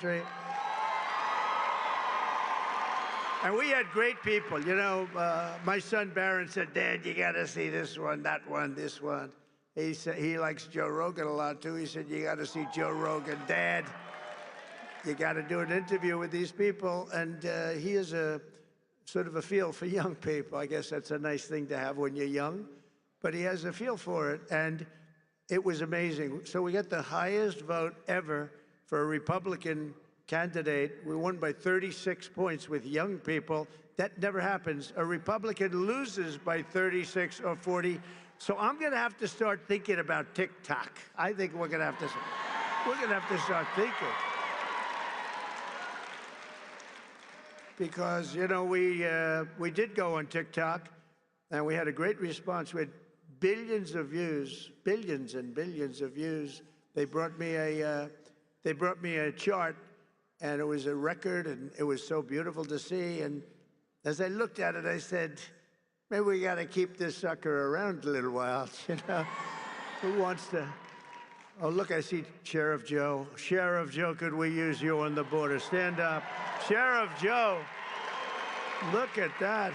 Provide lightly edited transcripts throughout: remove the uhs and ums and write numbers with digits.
country. And we had great people. You know, my son Barron said, "Dad, you got to see this one, that one, this one." He said he likes Joe Rogan a lot too. He said, "You got to see Joe Rogan, Dad. You got to do an interview with these people." And he is a sort of a feel for young people. I guess that's a nice thing to have when you're young. But he has a feel for it, and it was amazing. So we got the highest vote ever for a Republican candidate. We won by 36 points with young people. That never happens. A Republican loses by 36 or 40. So I'm going to have to start thinking about TikTok. I think we're going to have to start thinking. Because, you know, we did go on TikTok, and we had a great response. We had billions of views, billions and billions of views. They brought me a chart, and it was a record, and it was so beautiful to see. And as I looked at it, I said, maybe we got to keep this sucker around a little while, you know? Who wants to? Oh, look, I see Sheriff Joe. Sheriff Joe, could we use you on the border? Stand up. Sheriff Joe, look at that.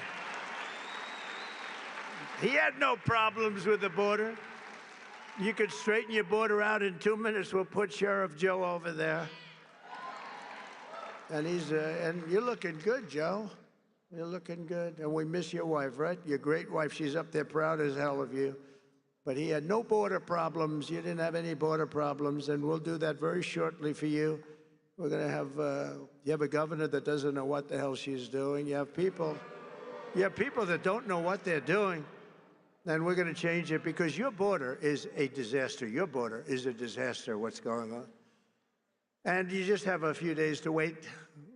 He had no problems with the border. You could straighten your border out in 2 minutes. We'll put Sheriff Joe over there. And and you're looking good, Joe. You're looking good. And we miss your wife, right? Your great wife. She's up there proud as hell of you. But he had no border problems. You didn't have any border problems. And we'll do that very shortly for you. We're going to have, you have a governor that doesn't know what the hell she's doing. You have people that don't know what they're doing. And we're going to change it because your border is a disaster. Your border is a disaster, what's going on. And you just have a few days to wait.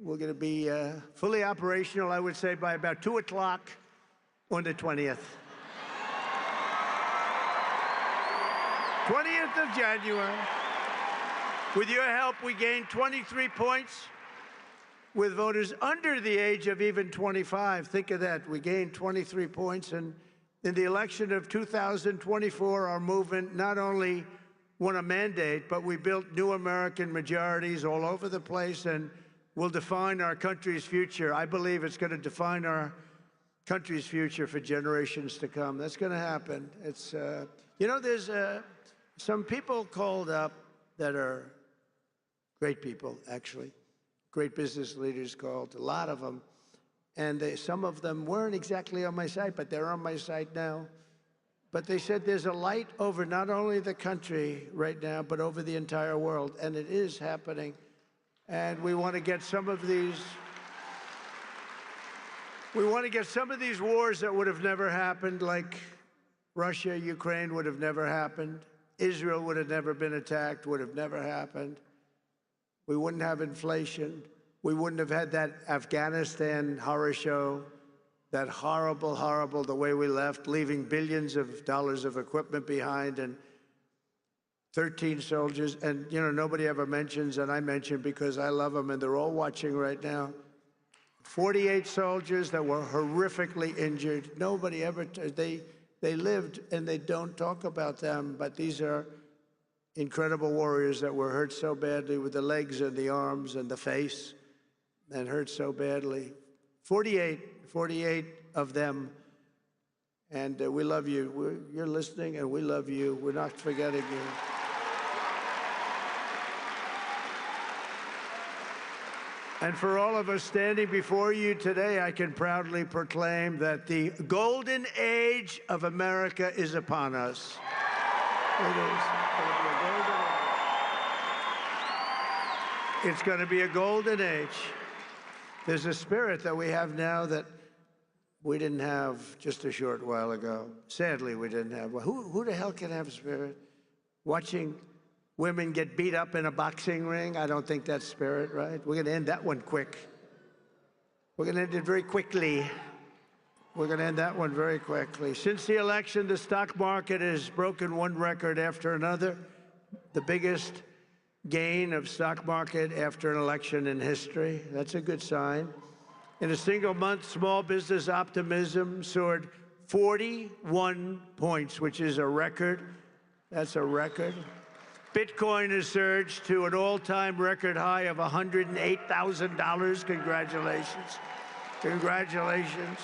We're going to be fully operational, I would say, by about 2 o'clock on the 20th. 20th of January. With your help, we gained 23 points with voters under the age of even 25. Think of that. We gained 23 points. And in the election of 2024, our movement not only won a mandate, but we built new American majorities all over the place and will define our country's future. I believe it's going to define our country's future for generations to come. That's going to happen. It's, you know, there's some people called up that are great people, actually. Great business leaders called, a lot of them. And some of them weren't exactly on my side, but they're on my side now. But they said there's a light over not only the country right now, but over the entire world. And it is happening. And we want to get some of these, wars that would have never happened, like Russia, Ukraine would have never happened. Israel would have never been attacked, would have never happened. We wouldn't have inflation. We wouldn't have had that Afghanistan horror show, that horrible, horrible, the way we left, leaving billions of dollars of equipment behind and 13 soldiers. And, you know, nobody ever mentions, and I mention because I love them and they're all watching right now. 48 soldiers that were horrifically injured. Nobody ever, they lived and they don't talk about them, but these are incredible warriors that were hurt so badly with the legs and the arms and the face and hurt so badly. 48 of them. And we love you. You're listening and we love you. We're not forgetting you. And for all of us standing before you today, I can proudly proclaim that the golden age of America is upon us. It is. It's going to be a golden age. There's a spirit that we have now that we didn't have just a short while ago. Sadly, we didn't have. Well, who the hell can have a spirit? Watching women get beat up in a boxing ring? I don't think that's spirit, right? We're going to end that one quick. We're going to end it very quickly. We're going to end that one very quickly. Since the election, the stock market has broken one record after another. The biggest gain of stock market after an election in history. That's a good sign. In a single month, small business optimism soared 41 points, which is a record. That's a record. Bitcoin has surged to an all-time record high of $108,000. Congratulations. Congratulations.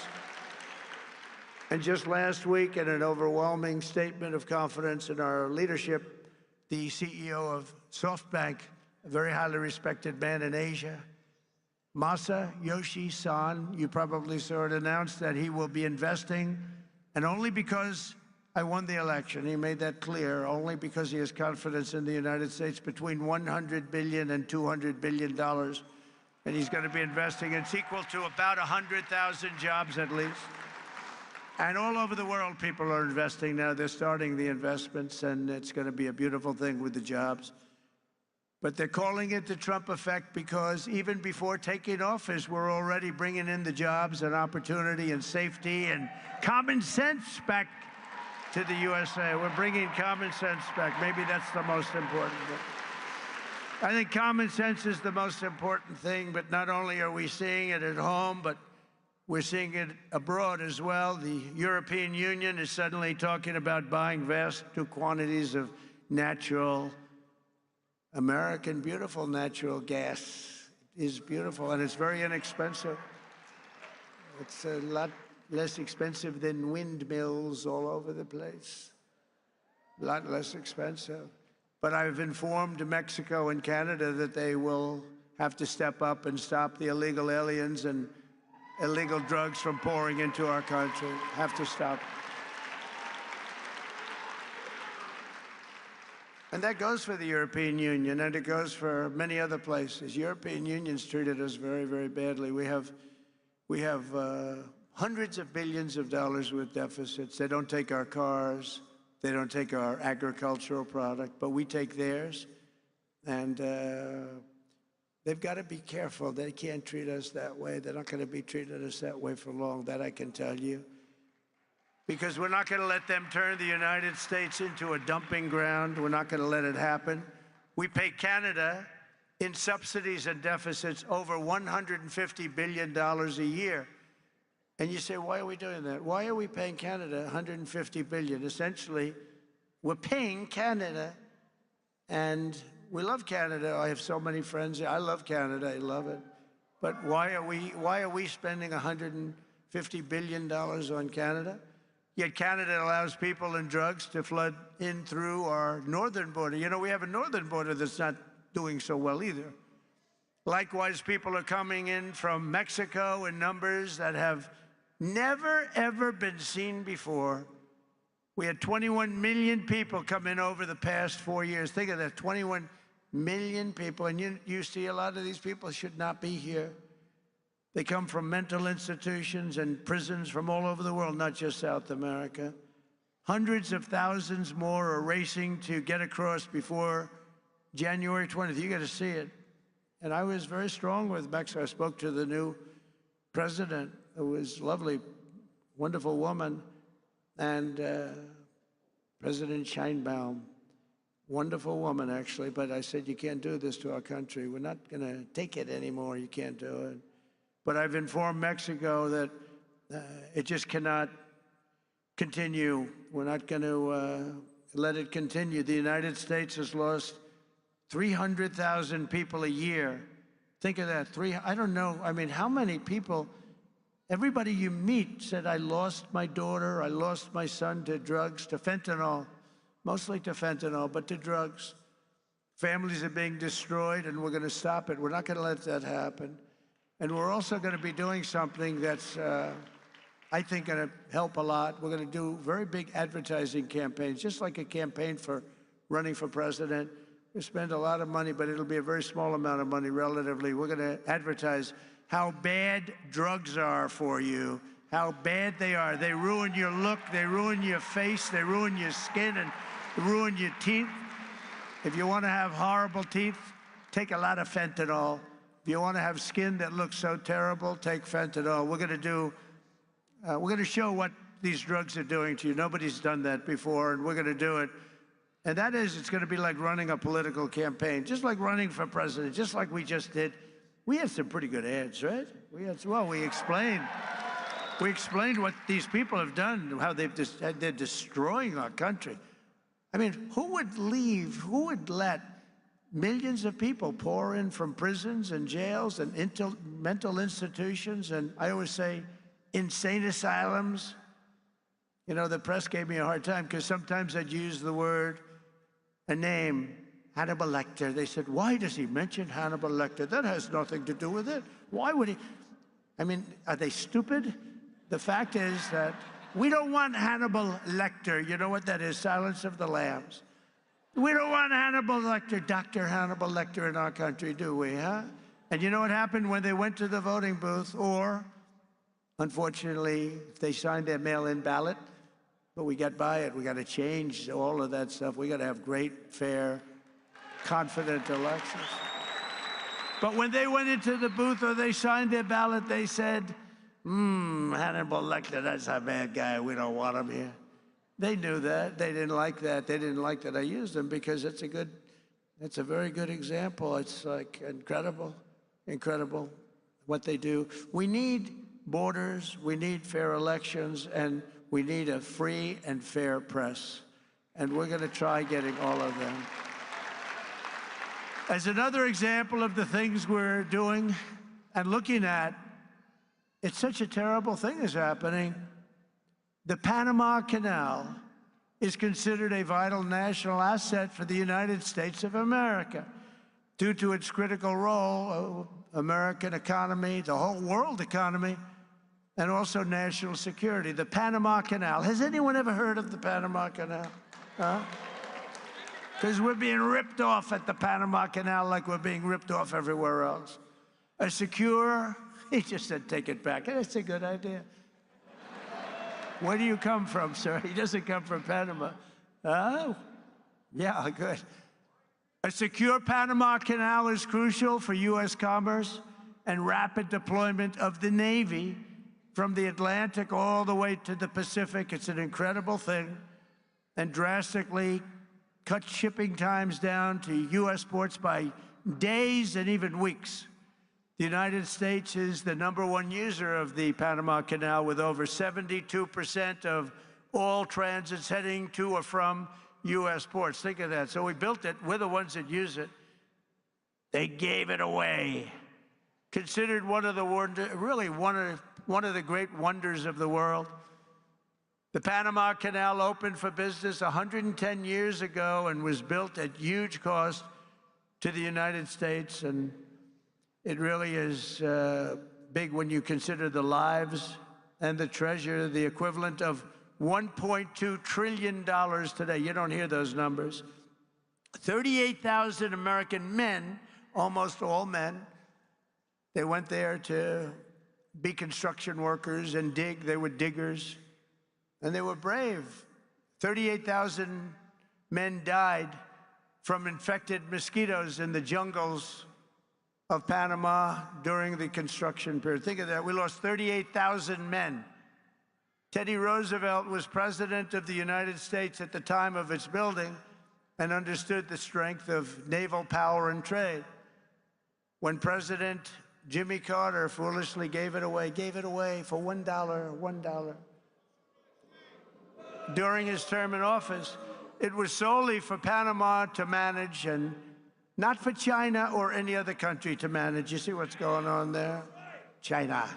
And just last week, in an overwhelming statement of confidence in our leadership, the CEO of SoftBank, a very highly respected man in Asia, Masayoshi Son, you probably saw it announced that he will be investing, and only because I won the election, he made that clear, only because he has confidence in the United States, between $100 billion and $200 billion. And he's going to be investing. It's equal to about 100,000 jobs at least. And all over the world, people are investing now. They're starting the investments, and it's going to be a beautiful thing with the jobs. But they're calling it the Trump effect because even before taking office, we're already bringing in the jobs and opportunity and safety and common sense back to the USA. We're bringing common sense back. Maybe that's the most important thing. I think common sense is the most important thing, but not only are we seeing it at home, but we're seeing it abroad as well. The European Union is suddenly talking about buying vast quantities of natural, American, beautiful natural gas. It is beautiful, and it's very inexpensive. It's a lot less expensive than windmills all over the place. A lot less expensive. But I've informed Mexico and Canada that they will have to step up and stop the illegal aliens and illegal drugs from pouring into our country. Have to stop. And that goes for the European Union, and it goes for many other places. European Union's treated us very, very badly. We have hundreds of billions of dollars with deficits. They don't take our cars. They don't take our agricultural product, but we take theirs. And they've got to be careful. They can't treat us that way. They're not going to be treating us that way for long, that I can tell you. Because we're not going to let them turn the United States into a dumping ground. We're not going to let it happen. We pay Canada in subsidies and deficits over $150 billion a year. And you say, why are we doing that? Why are we paying Canada $150 billion? Essentially, we're paying Canada, and we love Canada. I have so many friends. I love Canada. I love it. But why are we spending $150 billion on Canada? Yet Canada allows people and drugs to flood in through our northern border. You know, we have a northern border that's not doing so well either. Likewise, people are coming in from Mexico in numbers that have never, ever been seen before. We had 21 million people come in over the past 4 years. Think of that, 21 million people. And you see a lot of these people should not be here. They come from mental institutions and prisons from all over the world, not just South America. Hundreds of thousands more are racing to get across before January 20th. You got to see it. And I was very strong with Mexico. I spoke to the new president, who was lovely, wonderful woman, and President Sheinbaum, wonderful woman, actually. But I said, you can't do this to our country. We're not going to take it anymore. You can't do it. But I've informed Mexico that it just cannot continue. We're not going to let it continue. The United States has lost 300,000 people a year. Think of that. I don't know. I mean, how many people, everybody you meet said, I lost my daughter, I lost my son to drugs, to fentanyl, mostly to fentanyl, but to drugs. Families are being destroyed, and we're going to stop it. We're not going to let that happen. And we're also going to be doing something that's, I think, going to help a lot. We're going to do very big advertising campaigns, just like a campaign for running for president. We spend a lot of money, but it'll be a very small amount of money relatively. We're going to advertise how bad drugs are for you, how bad they are. They ruin your look, they ruin your face, they ruin your skin, and ruin your teeth. If you want to have horrible teeth, take a lot of fentanyl. If you want to have skin that looks so terrible, take fentanyl. We're going to show what these drugs are doing to you. Nobody's done that before, and we're going to do it. And that is, it's going to be like running a political campaign, just like running for president, just like we just did. We had some pretty good ads, right? We explained what these people have done, how they're destroying our country. I mean, who would leave, who would let millions of people pour in from prisons and jails and mental institutions, and I always say insane asylums? You know, the press gave me a hard time because sometimes I'd use the word, a name, Hannibal Lecter. They said, why does he mention Hannibal Lecter? That has nothing to do with it. Why would he? I mean, are they stupid? The fact is that we don't want Hannibal Lecter. You know what that is? Silence of the Lambs. We don't want Hannibal Lecter, Dr. Hannibal Lecter in our country, do we, huh? And you know what happened when they went to the voting booth? Or, unfortunately, if they signed their mail-in ballot, but we got by it. We got to change all of that stuff. We got to have great, fair, confident elections. But when they went into the booth or they signed their ballot, they said, Hannibal Lecter, that's a bad guy. We don't want him here. They knew that. They didn't like that. They didn't like that I used him because it's a very good example. It's like incredible what they do. We need borders, we need fair elections, and we need a free and fair press. And we're going to try getting all of them. As another example of the things we're doing and looking at, it's such a terrible thing is happening. The Panama Canal is considered a vital national asset for the United States of America due to its critical role, American economy, the whole world economy, and also national security. The Panama Canal. Has anyone ever heard of the Panama Canal? Huh? Because we're being ripped off at the Panama Canal like we're being ripped off everywhere else. A secure, he just said, take it back. That's a good idea. Where do you come from, sir? He doesn't come from Panama. Oh, yeah, good. A secure Panama Canal is crucial for U.S. commerce and rapid deployment of the Navy from the Atlantic all the way to the Pacific. It's an incredible thing, and drastically cut shipping times down to U.S. ports by days and even weeks. The United States is the #1 user of the Panama Canal, with over 72% of all transits heading to or from U.S. ports. Think of that. So we built it. We're the ones that use it. They gave it away. Considered one of the one of the great wonders of the world. The Panama Canal opened for business 110 years ago and was built at huge cost to the United States, and it really is big when you consider the lives and the treasure, the equivalent of $1.2 trillion today. You don't hear those numbers. 38,000 American men, almost all men, they went there to be construction workers and dig. They were diggers, and they were brave. 38,000 men died from infected mosquitoes in the jungles of Panama during the construction period. Think of that. We lost 38,000 men. Teddy Roosevelt was president of the United States at the time of its building and understood the strength of naval power and trade. When President Jimmy Carter foolishly gave it away for $1. During his term in office, it was solely for Panama to manage and not for China or any other country to manage. You see what's going on there? China.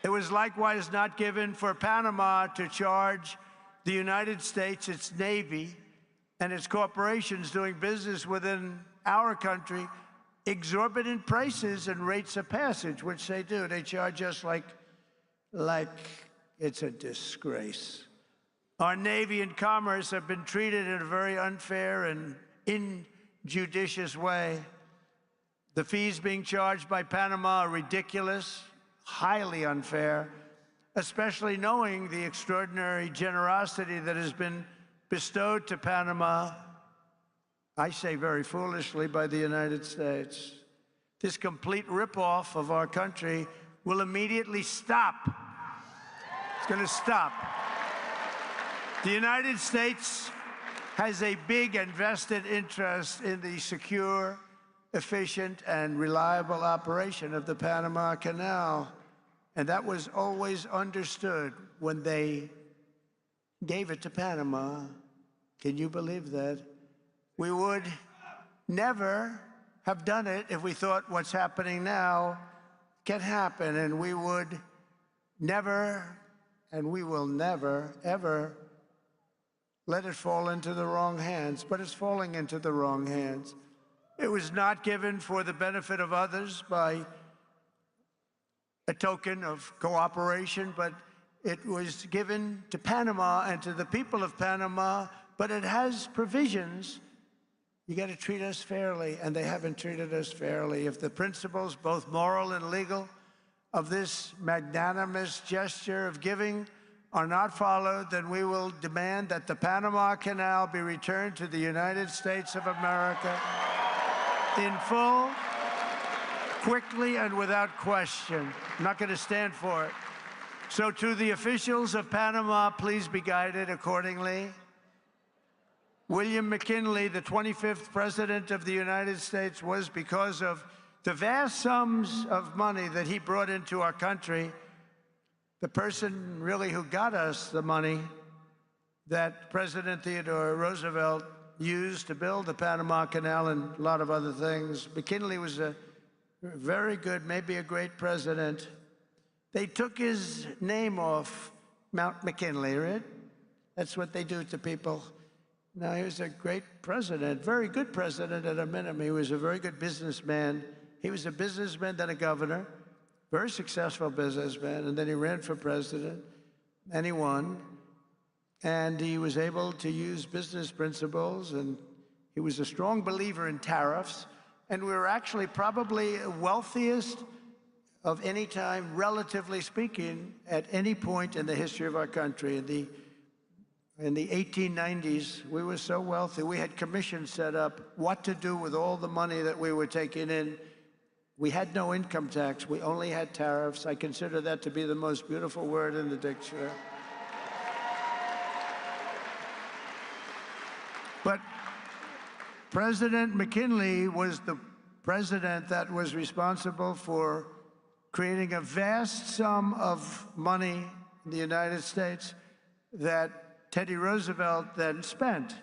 It was likewise not given for Panama to charge the United States, its Navy, and its corporations doing business within our country exorbitant prices and rates of passage, which they do. They charge us like it's a disgrace. Our Navy and commerce have been treated in a very unfair and injudicious way. The fees being charged by Panama are ridiculous, highly unfair, especially knowing the extraordinary generosity that has been bestowed to Panama, I say very foolishly, by the United States. This complete ripoff of our country will immediately stop. It's going to stop. The United States has a big and vested interest in the secure, efficient, and reliable operation of the Panama Canal. And that was always understood when they gave it to Panama. Can you believe that? We would never have done it if we thought what's happening now can happen, and we would never, and we will never, ever let it fall into the wrong hands. But it's falling into the wrong hands. It was not given for the benefit of others by a token of cooperation, but it was given to Panama and to the people of Panama, but it has provisions. You got to treat us fairly, and they haven't treated us fairly. If the principles, both moral and legal, of this magnanimous gesture of giving are not followed, then we will demand that the Panama Canal be returned to the United States of America in full, quickly, and without question. I'm not going to stand for it. So to the officials of Panama, please be guided accordingly. William McKinley, the 25th President of the United States, was, because of the vast sums of money that he brought into our country, the person really who got us the money that President Theodore Roosevelt used to build the Panama Canal and a lot of other things. McKinley was a very good, maybe a great president. They took his name off Mount McKinley, right? That's what they do to people. No, he was a great president, very good president at a minimum. He was a very good businessman. He was a businessman, then a governor, very successful businessman, and then he ran for president, and he won. And he was able to use business principles, and he was a strong believer in tariffs. And we were actually probably wealthiest of any time, relatively speaking, at any point in the history of our country. In the 1890s, we were so wealthy, we had commissions set up what to do with all the money that we were taking in. We had no income tax. We only had tariffs. I consider that to be the most beautiful word in the dictionary. But President McKinley was the president that was responsible for creating a vast sum of money in the United States that Teddy Roosevelt then spent.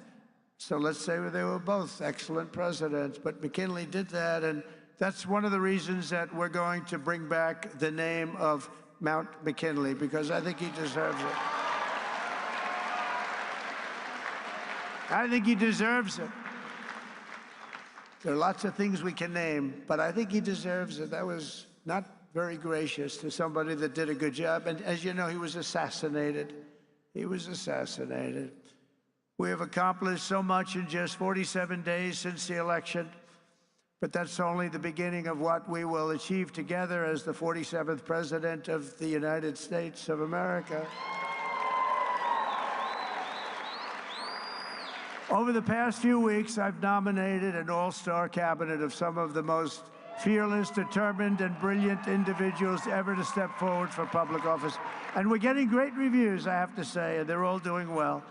So let's say they were both excellent presidents, but McKinley did that, and that's one of the reasons that we're going to bring back the name of Mount McKinley, because I think he deserves it. I think he deserves it. There are lots of things we can name, but I think he deserves it. That was not very gracious to somebody that did a good job, and as you know, he was assassinated. He was assassinated. We have accomplished so much in just 47 days since the election, but that's only the beginning of what we will achieve together as the 47th President of the United States of America. Over the past few weeks, I've nominated an all-star cabinet of some of the most fearless, determined, and brilliant individuals ever to step forward for public office. And we're getting great reviews, I have to say, and they're all doing well.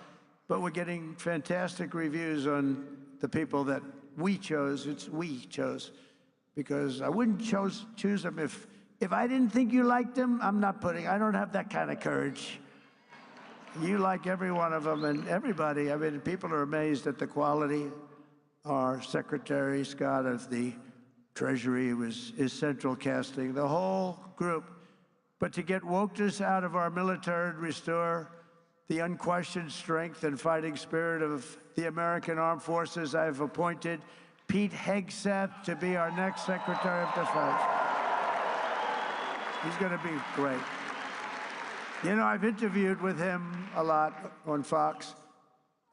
But we're getting fantastic reviews on the people that we chose. It's we chose, because I wouldn't choose them if I didn't think you liked them. I don't have that kind of courage. You like every one of them, and everybody. I mean, people are amazed at the quality. Our Secretary Scott of the Treasury is central casting, the whole group. But to get wokeness out of our military and restore the unquestioned strength and fighting spirit of the American Armed Forces, I've appointed Pete Hegseth to be our next Secretary of Defense. He's going to be great. You know, I've interviewed with him a lot on Fox,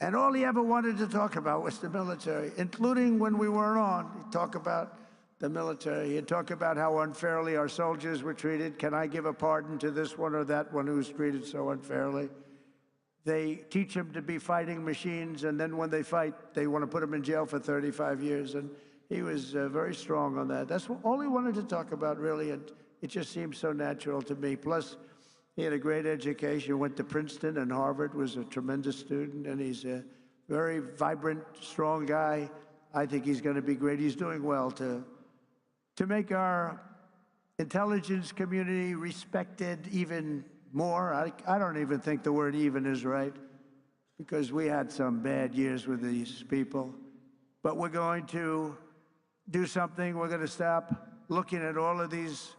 and all he ever wanted to talk about was the military, including when we weren't on. He'd talk about the military. He'd talk about how unfairly our soldiers were treated. Can I give a pardon to this one or that one who was treated so unfairly? They teach them to be fighting machines, and then when they fight, they want to put them in jail for 35 years. And he was very strong on that. That's all he wanted to talk about, really, and it just seemed so natural to me. Plus, he had a great education, went to Princeton and Harvard, was a tremendous student, and he's a very vibrant, strong guy. I think he's going to be great. He's doing well to make our intelligence community respected even more. I don't even think the word even is right, because we had some bad years with these people. But we're going to do something. We're going to stop looking at all of these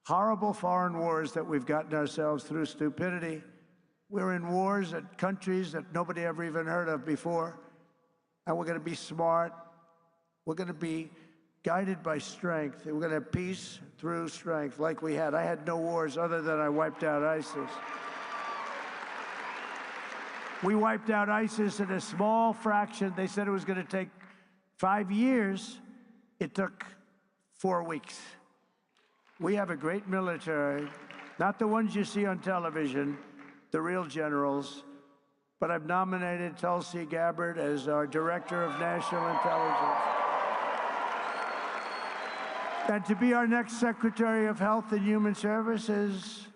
horrible foreign wars that we've gotten ourselves through stupidity. We're in wars at countries that nobody ever even heard of before. And we're going to be smart. We're going to be guided by strength. We're going to have peace through strength like we had. I had no wars other than I wiped out ISIS. We wiped out ISIS in a small fraction. They said it was going to take 5 years. It took 4 weeks. We have a great military, not the ones you see on television, the real generals, but I've nominated Tulsi Gabbard as our Director of National Intelligence. And to be our next Secretary of Health and Human Services,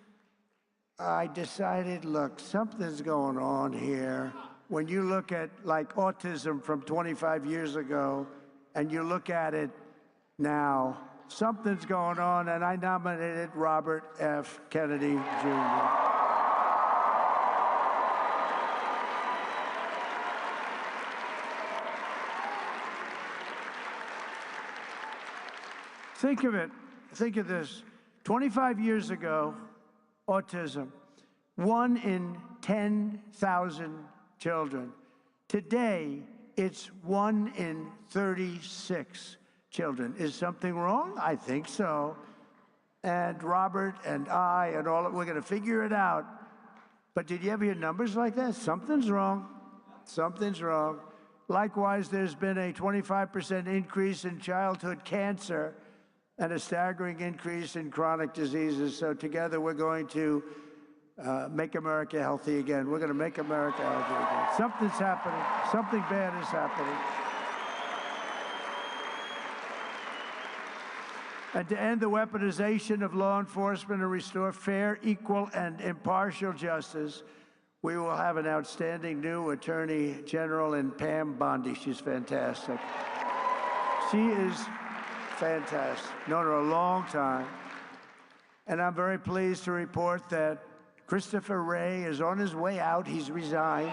I decided, look, something's going on here. When you look at like autism from 25 years ago, and you look at it now, something's going on, and I nominated Robert F. Kennedy, Jr. Think of it. Think of this. 25 years ago, autism, 1 in 10,000 children. Today, it's 1 in 36 children. Is something wrong? I think so. And Robert and I and all, we're going to figure it out. But did you ever hear numbers like that? Something's wrong. Something's wrong. Likewise, there's been a 25% increase in childhood cancer and a staggering increase in chronic diseases. So together, we're going to make America healthy again. We're going to make America healthy again. Something's happening. Something bad is happening. And to end the weaponization of law enforcement and restore fair, equal, and impartial justice, we will have an outstanding new Attorney General in Pam Bondi. She's fantastic. She is fantastic. Known her a long time. And I'm very pleased to report that Christopher Wray is on his way out. He's resigned.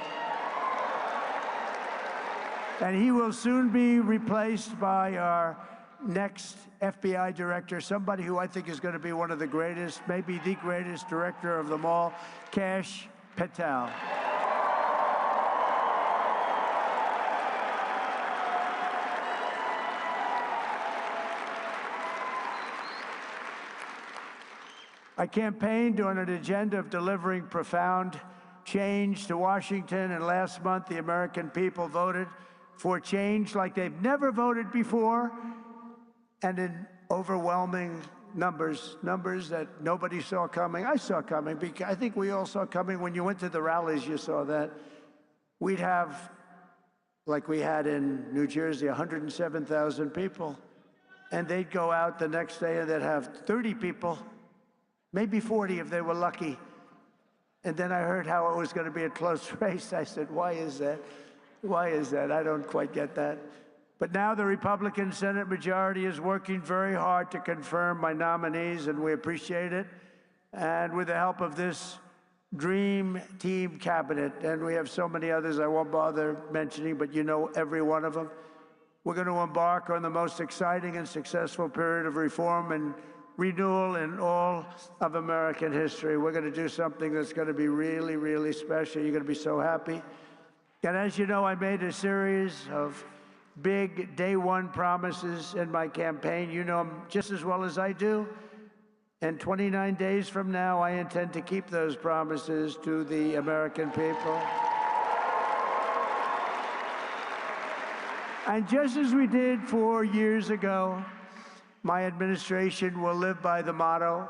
And he will soon be replaced by our next FBI director, somebody who I think is going to be one of the greatest, maybe the greatest director of them all, Kash Patel. I campaigned on an agenda of delivering profound change to Washington, and last month the American people voted for change like they've never voted before, and in overwhelming numbers that nobody saw coming. I saw coming, because I think we all saw coming. When you went to the rallies, you saw that. We'd have, like we had in New Jersey, 107,000 people, and they'd go out the next day and they'd have 30 people, maybe 40 if they were lucky. And then I heard how it was going to be a close race. I said, why is that? Why is that? I don't quite get that. But now the Republican Senate majority is working very hard to confirm my nominees, and we appreciate it. And with the help of this dream team cabinet, and we have so many others I won't bother mentioning, but you know every one of them, we're going to embark on the most exciting and successful period of reform and renewal in all of American history. We're going to do something that's going to be really, really special. You're going to be so happy. And as you know, I made a series of big day one promises in my campaign. You know them just as well as I do. And 29 days from now, I intend to keep those promises to the American people. And just as we did 4 years ago, my administration will live by the motto,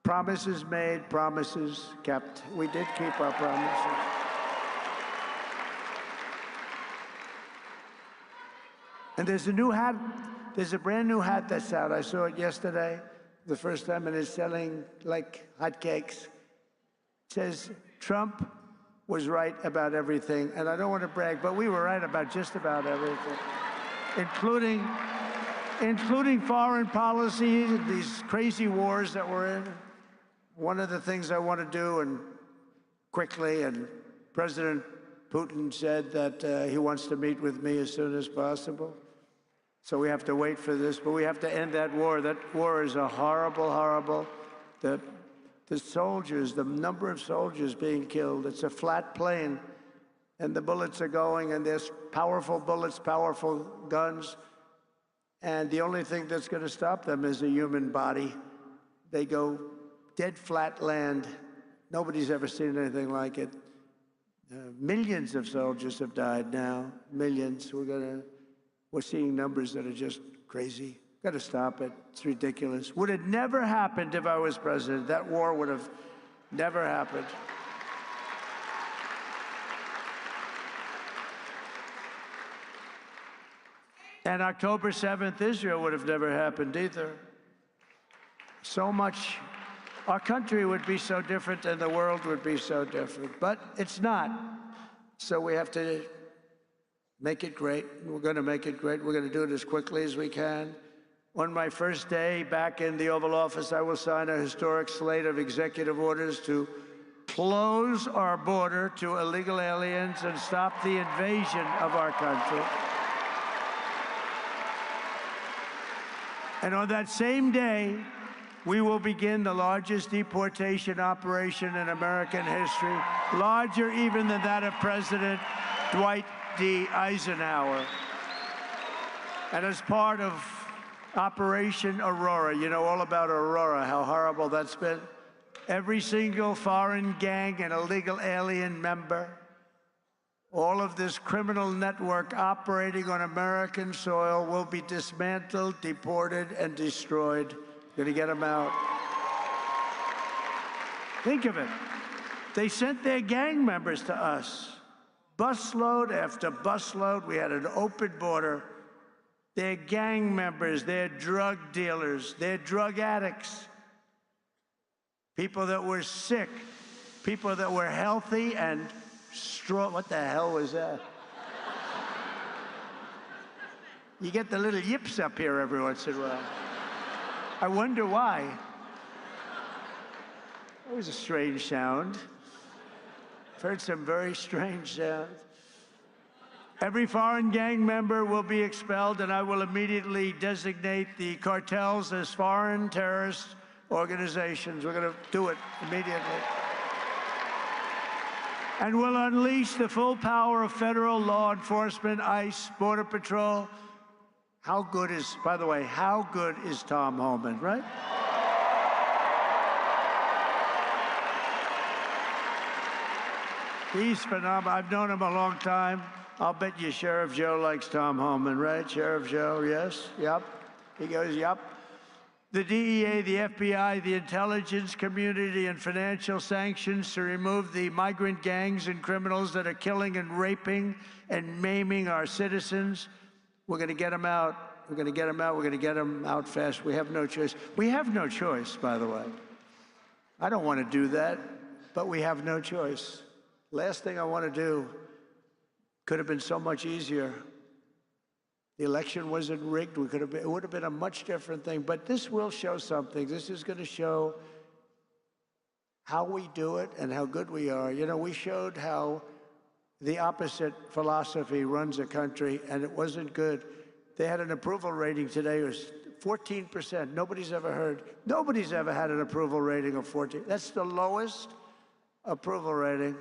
promises made, promises kept. We did keep our promises. And there's a new hat, there's a brand new hat that's out. I saw it yesterday, the first time, and it's selling like hotcakes. It says, Trump was right about everything. And I don't want to brag, but we were right about just about everything, including including foreign policy, these crazy wars that we're in. One of the things I want to do, and quickly, and President Putin said that he wants to meet with me as soon as possible. So we have to wait for this, but we have to end that war. That war is a horrible, horrible, the soldiers, the number of soldiers being killed, it's a flat plane, and the bullets are going, and there's powerful bullets, powerful guns, and the only thing that's going to stop them is a human body. They go dead flat land. Nobody's ever seen anything like it. Millions of soldiers have died now, millions. We're seeing numbers that are just crazy. Got to stop it. It's ridiculous. Would it never happened if I was president? That war would have never happened. And October 7th, Israel would have never happened either. So much, our country would be so different and the world would be so different, but it's not. So we have to make it great. We're going to make it great. We're going to do it as quickly as we can. On my first day back in the Oval Office, I will sign a historic slate of executive orders to close our border to illegal aliens and stop the invasion of our country. And on that same day, we will begin the largest deportation operation in American history, larger even than that of President Dwight D. Eisenhower. And as part of Operation Aurora, you know all about Aurora, how horrible that's been. Every single foreign gang and illegal alien member, all of this criminal network operating on American soil will be dismantled, deported, and destroyed. Going to get them out. Think of it. They sent their gang members to us. Busload after busload. We had an open border. They're gang members, they're drug dealers, they're drug addicts, people that were sick, people that were healthy and strong. What the hell was that? You get the little yips up here every once in a while. I wonder why. It was a strange sound. I've heard some very strange sounds. Every foreign gang member will be expelled, and I will immediately designate the cartels as foreign terrorist organizations. We're going to do it immediately. And we'll unleash the full power of federal law enforcement, ICE, Border Patrol. How good is, by the way, how good is Tom Homan, right? He's phenomenal. I've known him a long time. I'll bet you Sheriff Joe likes Tom Homan, right? Sheriff Joe, yes, yep. He goes, yep. The DEA, the FBI, the intelligence community, and financial sanctions to remove the migrant gangs and criminals that are killing and raping and maiming our citizens. We're going to get them out. We're going to get them out. We're going to get them out fast. We have no choice. We have no choice, by the way. I don't want to do that, but we have no choice. Last thing I want to do, could have been so much easier. The election wasn't rigged. It would have been a much different thing. But this will show something. This is going to show how we do it and how good we are. You know, we showed how the opposite philosophy runs a country, and it wasn't good. They had an approval rating today. It was 14%. Nobody's ever had an approval rating of 14. That's the lowest approval rating.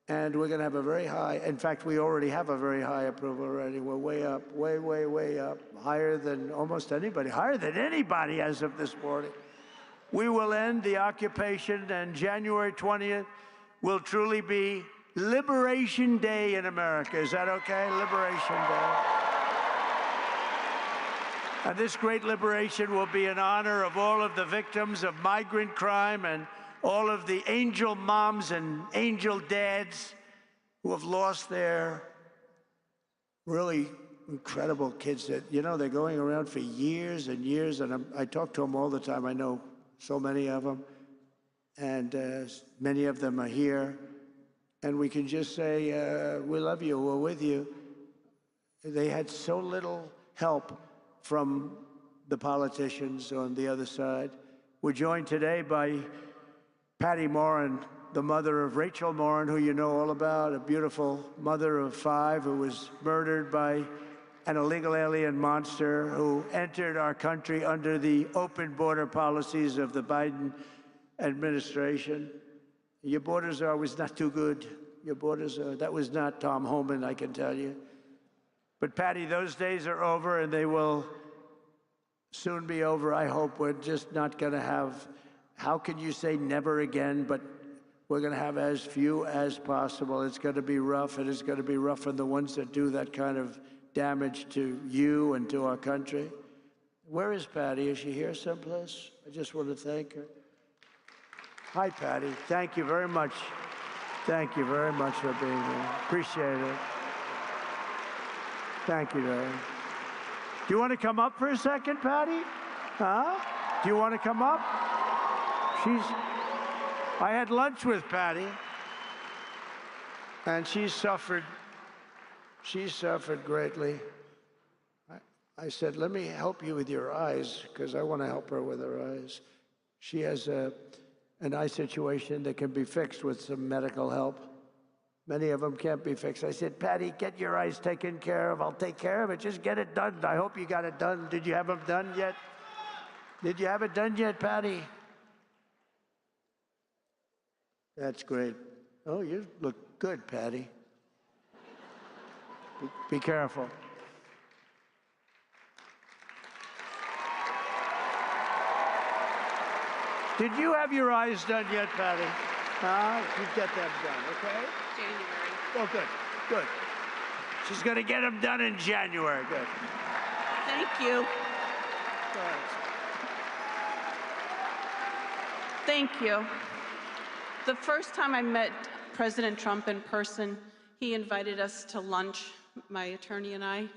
And we're going to have a very high, in fact, we already have a very high approval rating. We're way up, way, way, way up, higher than almost anybody, higher than anybody as of this morning. We will end the occupation, and January 20th will truly be Liberation Day in America. Is that okay? Liberation Day. And this great liberation will be in honor of all of the victims of migrant crime and all of the angel moms and angel dads who have lost their really incredible kids that, you know, they're going around for years and years, and I talk to them all the time. I know so many of them, and many of them are here, and we can just say, we love you, we're with you. They had so little help from the politicians on the other side. We're joined today by Patty Morin, the mother of Rachel Morin, who you know all about, a beautiful mother of 5 who was murdered by an illegal alien monster who entered our country under the open border policies of the Biden administration. Your borders are always not too good. Your borders are, that was not Tom Homan, I can tell you. But Patty, those days are over, and they will soon be over, I hope. We're just not going to have, how can you say never again, but we're going to have as few as possible. It's going to be rough, and it's going to be rough for the ones that do that kind of damage to you and to our country. Where is Patty? Is she here someplace? I just want to thank her. Hi, Patty. Thank you very much. Thank you very much for being here. Appreciate it. Thank you, darling. Do you want to come up for a second, Patty? Huh? Do you want to come up? I had lunch with Patty, and she suffered greatly. I said, let me help you with your eyes, because I want to help her with her eyes. She has an eye situation that can be fixed with some medical help. Many of them can't be fixed. I said, Patty, get your eyes taken care of. I'll take care of it. Just get it done. I hope you got it done. Did you have them done yet? Did you have it done yet, Patty? That's great. Oh, you look good, Patty. Be careful. Did you have your eyes done yet, Patty? You get them done, okay? January. Oh, good, good. She's going to get them done in January. Good. Thank you. Go ahead. Thank you. The first time I met President Trump in person, he invited us to lunch, my attorney and I.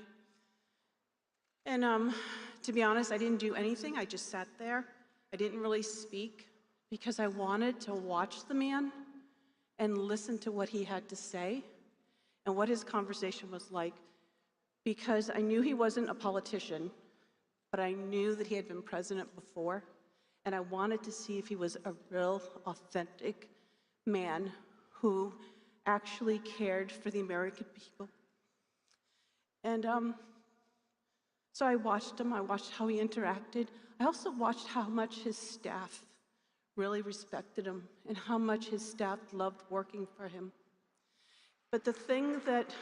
And to be honest, I didn't do anything. I just sat there. I didn't really speak because I wanted to watch the man and listen to what he had to say and what his conversation was like, because I knew he wasn't a politician, but I knew that he had been president before, and I wanted to see if he was a real, authentic man who actually cared for the American people. And so I watched him. I watched how he interacted. I also watched how much his staff really respected him and how much his staff loved working for him. But the thing that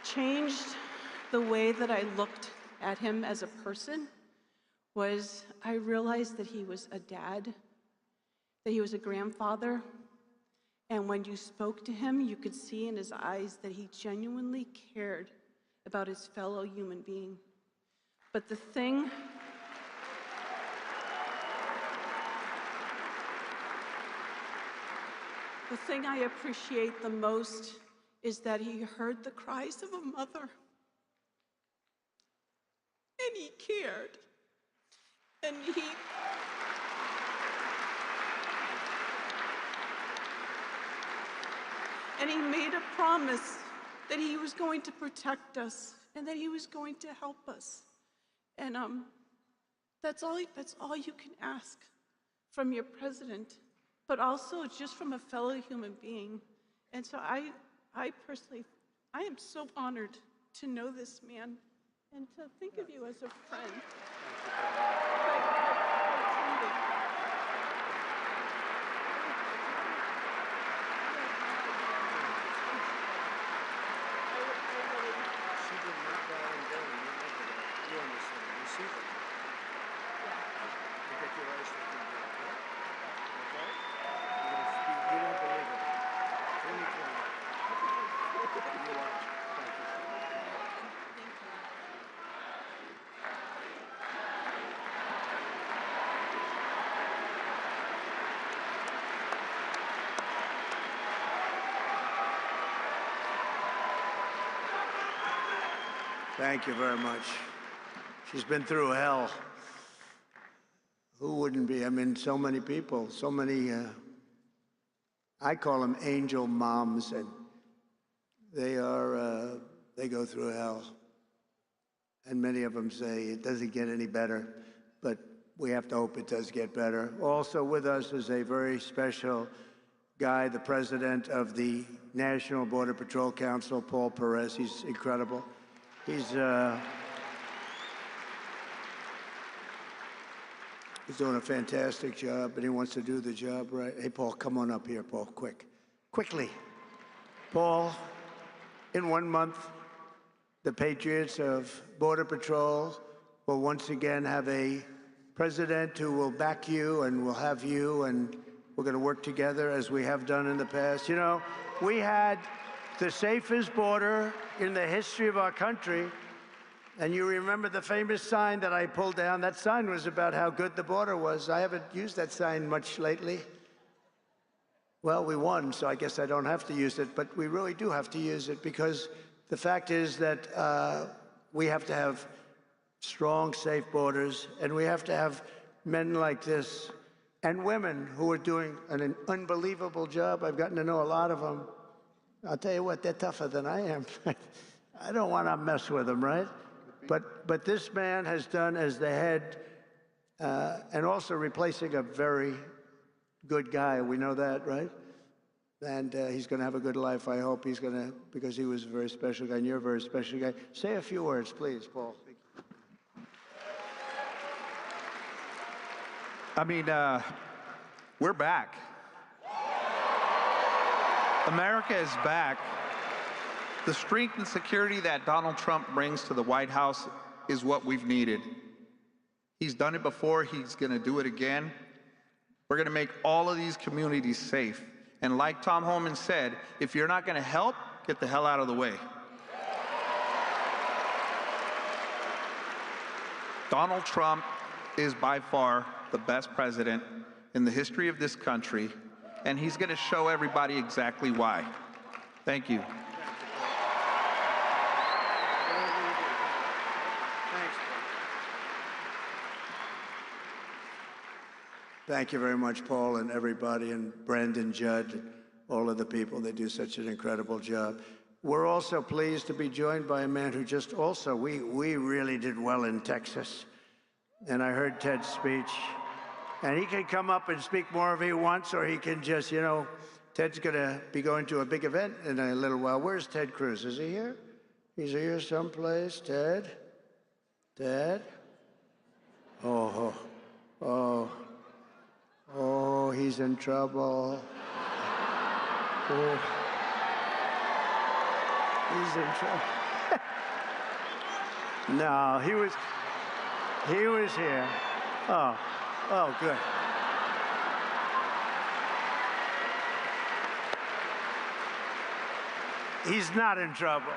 changed the way that I looked at him as a person was I realized that he was a dad, that he was a grandfather, and when you spoke to him, you could see in his eyes that he genuinely cared about his fellow human being. But the thing I appreciate the most is that he heard the cries of a mother, and he cared, and he made a promise that he was going to protect us and that he was going to help us. And that's all you can ask from your president, but also just from a fellow human being. And so I personally, I am so honored to know this man and to think of you as a friend. Thank you very much. She's been through hell. Who wouldn't be? I mean, so many people, so many, I call them angel moms, and they go through hell. and many of them say it doesn't get any better, but we have to hope it does get better. Also with us is a very special guy, the president of the National Border Patrol Council, Paul Perez. He's incredible. He's doing a fantastic job, and he wants to do the job right. Hey, Paul, come on up here, Paul, quickly. Paul, in 1 month, the patriots of Border Patrol will once again have a president who will back you and will have you, and we're going to work together as we have done in the past. You know, we had the safest border in the history of our country. And you remember the famous sign that I pulled down? That sign was about how good the border was. I haven't used that sign much lately. Well, we won, so I guess I don't have to use it, but we really do have to use it, because the fact is that we have to have strong, safe borders, and we have to have men like this and women who are doing an unbelievable job. I've gotten to know a lot of them. I'll tell you what, they're tougher than I am. I don't want to mess with them, right? But this man has done as the head, and also replacing a very good guy. We know that, right? And he's going to have a good life, I hope. He's going to, because he was a very special guy, and you're a very special guy. Say a few words, please, Paul. I mean, we're back. America is back. The strength and security that Donald Trump brings to the White House is what we've needed. He's done it before, he's gonna do it again. We're gonna make all of these communities safe. And like Tom Homan said, if you're not gonna help, get the hell out of the way. Donald Trump is by far the best president in the history of this country, and he's gonna show everybody exactly why. Thank you. Thank you very much, Paul, and everybody, and Brandon Judd, and all of the people. They do such an incredible job. We're also pleased to be joined by a man who just also, we really did well in Texas. And I heard Ted's speech. And he can come up and speak more if he wants, or he can just, you know, Ted's going to be going to a big event in a little while. Where's Ted Cruz? Is he here? He's here someplace. Ted? Ted? Oh, he's in trouble. Oh. He's in trouble. No, he was here. Oh, good. He's not in trouble.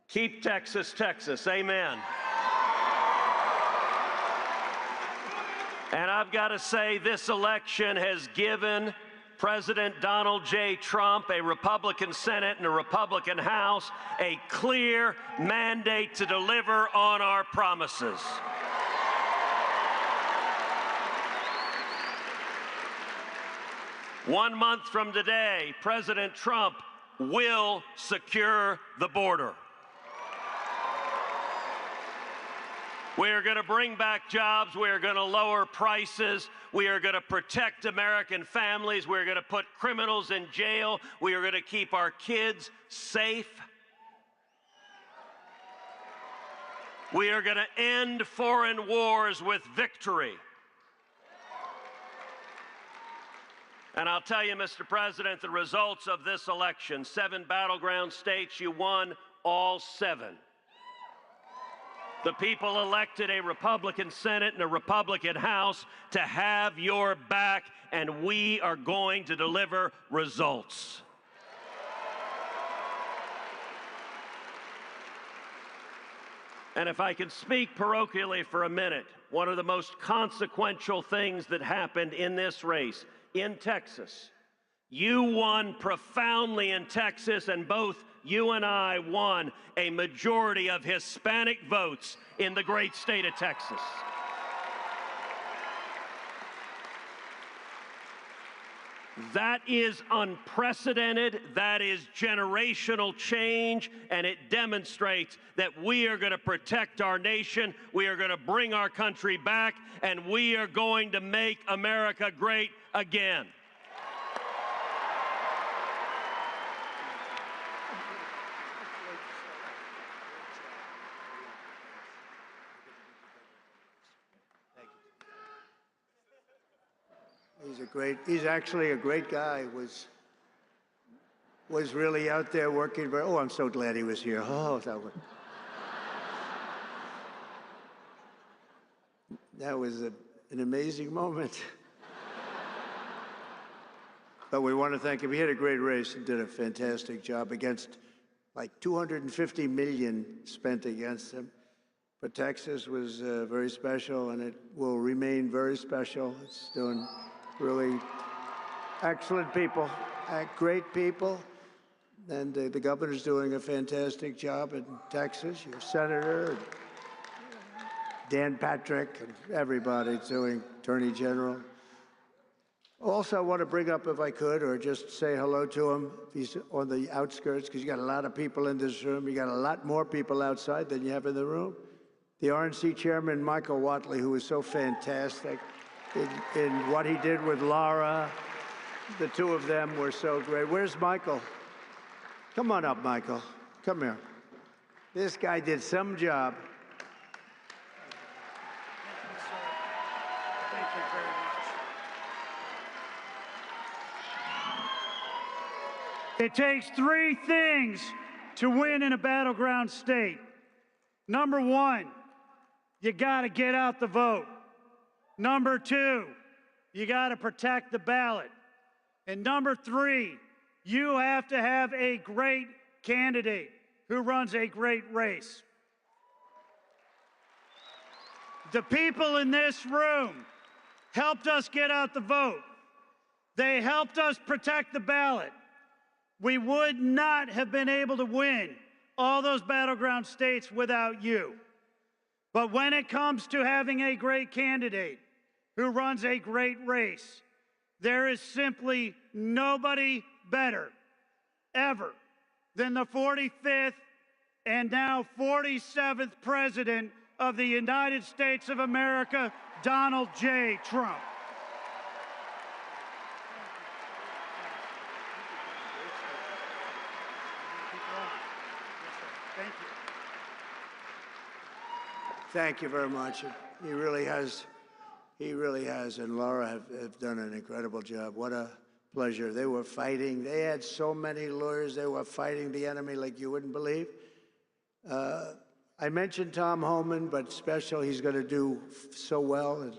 Keep Texas, Texas. Amen. And I've got to say, this election has given President Donald J. Trump, a Republican Senate and a Republican House, a clear mandate to deliver on our promises. One month from today, President Trump will secure the border. We are going to bring back jobs. We are going to lower prices. We are going to protect American families. We are going to put criminals in jail. We are going to keep our kids safe. We are going to end foreign wars with victory. And I'll tell you, Mr. President, the results of this election, 7 battleground states, you won all 7. The people elected a Republican Senate and a Republican House to have your back, and we are going to deliver results. And if I could speak parochially for a minute, one of the most consequential things that happened in this race in Texas, you won profoundly in Texas, and both you and I won a majority of Hispanic votes in the great state of Texas. That is unprecedented. That is generational change, and it demonstrates that we are going to protect our nation, we are going to bring our country back, and we are going to make America great again. He's actually a great guy. Was really out there working very, oh, I'm so glad he was here. Oh, that was an amazing moment. But we want to thank him. He had a great race and did a fantastic job against like 250 million spent against him. But Texas was very special, and it will remain very special. It's doing really excellent people, great people. And the governor's doing a fantastic job in Texas. Your senator, and Dan Patrick, and everybody's doing, Attorney General. Also, I want to bring up, if I could, or just say hello to him. He's on the outskirts, because you got a lot of people in this room. You got a lot more people outside than you have in the room. The RNC chairman, Michael Whatley, who was so fantastic in what he did with Laura. The two of them were so great. Where's Michael? Come on up, Michael. Come here. This guy did some job. Thank you very much. It takes three things to win in a battleground state. Number one, you got to get out the vote. Number two, you got to protect the ballot. And number three, you have to have a great candidate who runs a great race. The people in this room helped us get out the vote. They helped us protect the ballot. We would not have been able to win all those battleground states without you. But when it comes to having a great candidate who runs a great race, there is simply nobody better ever than the 45th and now 47th President of the United States of America, Donald J. Trump. Thank you. Thank you very much. He really has, and Laura have done an incredible job. What a pleasure. They were fighting. They had so many lawyers. They were fighting the enemy like you wouldn't believe. I mentioned Tom Homan, but special, he's going to do so well. And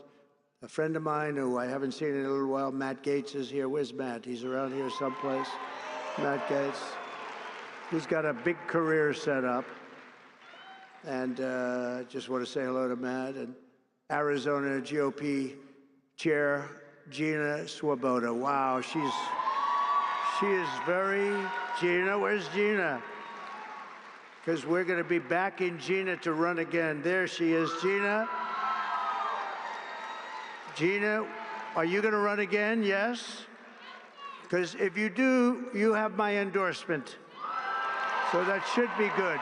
a friend of mine who I haven't seen in a little while, Matt Gaetz, is here. Where's Matt? He's around here someplace. Matt Gaetz, who's got a big career set up. And just want to say hello to Matt. And Arizona GOP Chair Gina Swoboda. Wow, she is very, Gina, where's Gina? Because we're going to be backing Gina to run again. There she is, Gina. Gina, are you going to run again? Yes? Because if you do, you have my endorsement. So that should be good.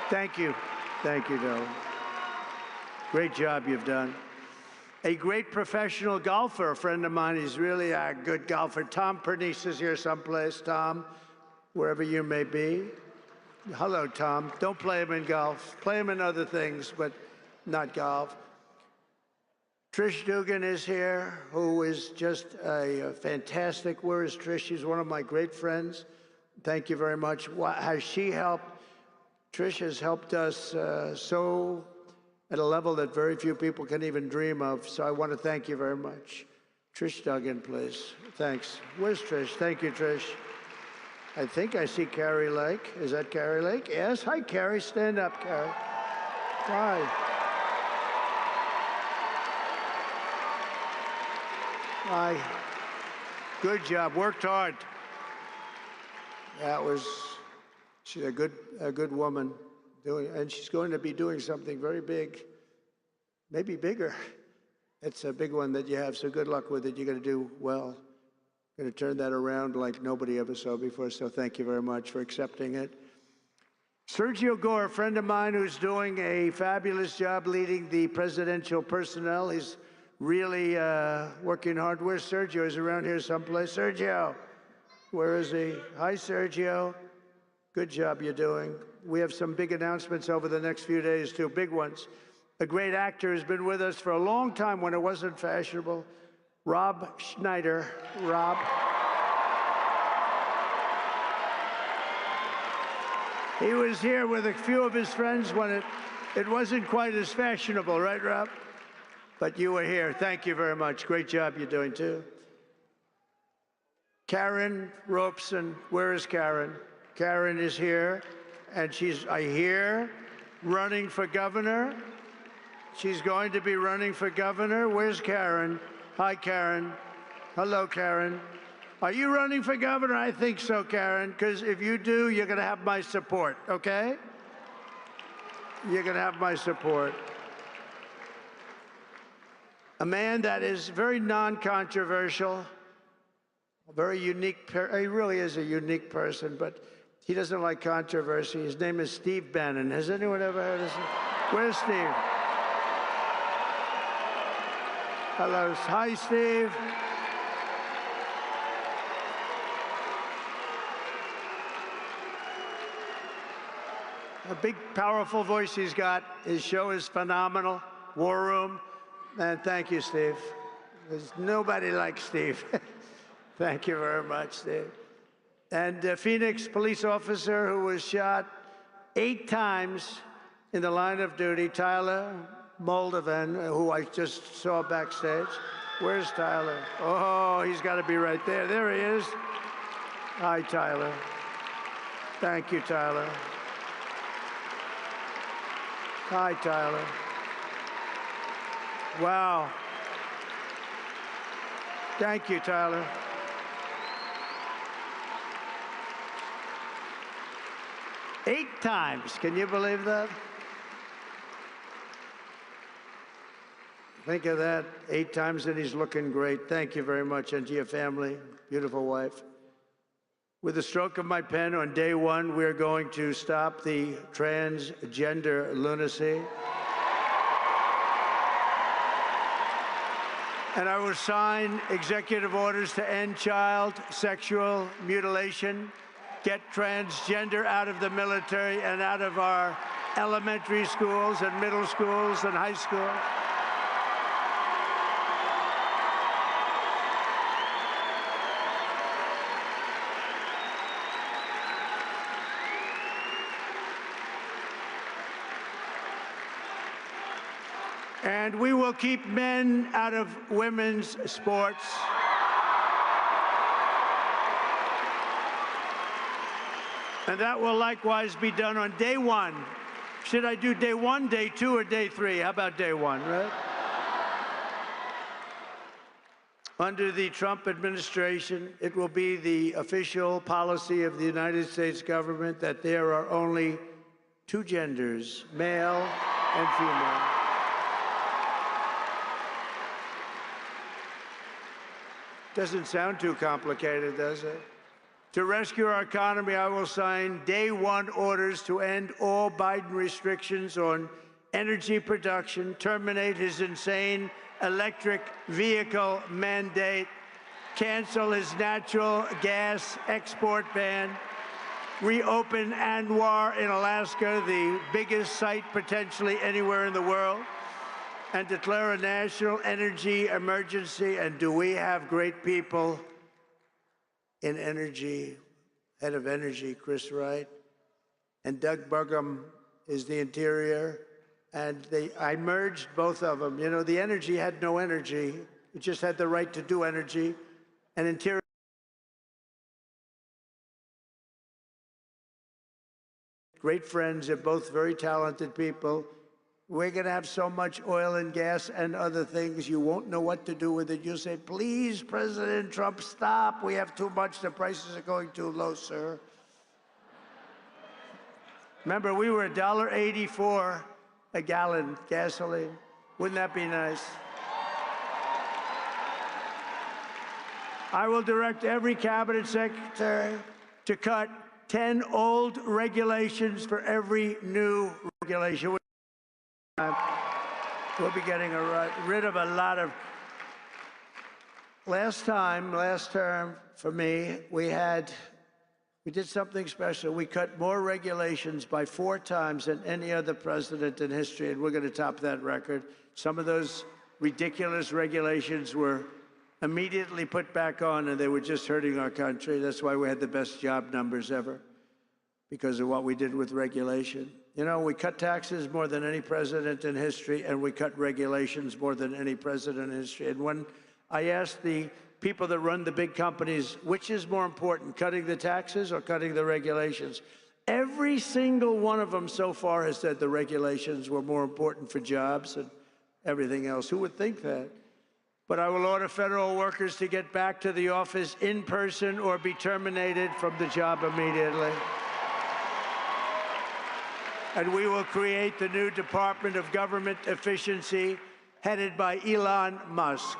Thank you. Thank you, Dylann. Great job you've done. A great professional golfer, a friend of mine. He's really a good golfer. Tom Pernice is here someplace. Tom, wherever you may be. Hello, Tom. Don't play him in golf. Play him in other things, but not golf. Trish Dugan is here, who is just a fantastic. Where is Trish? She's one of my great friends. Thank you very much. Has she helped? Trish has helped us so at a level that very few people can even dream of. So I want to thank you very much. Trish Duggan, please. Thanks. Where's Trish? Thank you, Trish. I think I see Carrie Lake. Is that Carrie Lake? Yes. Hi, Carrie. Stand up, Carrie. Hi. Hi. Good job. Worked hard. She's a good woman, and she's going to be doing something very big, maybe bigger. It's a big one that you have, so good luck with it. You're going to do well. Going to turn that around like nobody ever saw before, so thank you very much for accepting it. Sergio Gore, a friend of mine who's doing a fabulous job leading the presidential personnel. He's really working hard. Where's Sergio? He's around here someplace. Sergio, where is he? Hi, Sergio. Good job you're doing. We have some big announcements over the next few days, too, big ones. A great actor has been with us for a long time when it wasn't fashionable. Rob Schneider. Rob. He was here with a few of his friends when it wasn't quite as fashionable, right, Rob? But you were here. Thank you very much. Great job you're doing, too. Karen Robeson. Where is Karen? Karen is here, and she's, I hear, running for governor. She's going to be running for governor. Where's Karen? Hi, Karen. Hello, Karen. Are you running for governor? I think so, Karen, because if you do, you're going to have my support, okay? You're going to have my support. A man that is very non-controversial, a very unique, he really is a unique person, but he doesn't like controversy. His name is Steve Bannon. Has anyone ever heard of him? Where's Steve? Hello. Hi, Steve. A big, powerful voice he's got. His show is phenomenal. War Room. And thank you, Steve. There's nobody like Steve. Thank you very much, Steve. And a Phoenix police officer who was shot 8 times in the line of duty, Tyler Moldovan, who I just saw backstage. Where's Tyler? Oh, he's got to be right there. There he is. Hi, Tyler. Thank you, Tyler. Hi, Tyler. Wow. Thank you, Tyler. Eight times. Can you believe that? Think of that. 8 times, and he's looking great. Thank you very much, and to your family, beautiful wife. With the stroke of my pen on day 1, we're going to stop the transgender lunacy. And I will sign executive orders to end child sexual mutilation, get transgender out of the military and out of our elementary schools and middle schools and high schools. And we will keep men out of women's sports. And that will likewise be done on day 1. Should I do day 1, day 2, or day 3? How about day 1, right? Under the Trump administration, it will be the official policy of the United States government that there are only 2 genders, male and female. Doesn't sound too complicated, does it? To rescue our economy, I will sign day 1 orders to end all Biden restrictions on energy production, terminate his insane electric vehicle mandate, cancel his natural gas export ban, reopen Anwar in Alaska, the biggest site potentially anywhere in the world, and declare a national energy emergency. And do we have great people in energy, head of energy, Chris Wright, and Doug Burgum is the interior. And I merged both of them. You know, the energy had no energy. It just had the right to do energy. And interior, great friends. They're both very talented people. We're going to have so much oil and gas and other things, you won't know what to do with it. You'll say, please, President Trump, stop. We have too much. The prices are going too low, sir. Remember, we were $1.84 a gallon gasoline. Wouldn't that be nice? I will direct every cabinet secretary to cut 10 old regulations for every new regulation. We'll be getting rid of a lot of. Last term, for me, we did something special. We cut more regulations by 4 times than any other president in history, and we're going to top that record. Some of those ridiculous regulations were immediately put back on, and they were just hurting our country. That's why we had the best job numbers ever, because of what we did with regulation. You know, we cut taxes more than any president in history, and we cut regulations more than any president in history. And when I asked the people that run the big companies, which is more important, cutting the taxes or cutting the regulations? Every single one of them so far has said the regulations were more important for jobs and everything else. Who would think that? But I will order federal workers to get back to the office in person or be terminated from the job immediately. And we will create the new Department of Government Efficiency headed by Elon Musk.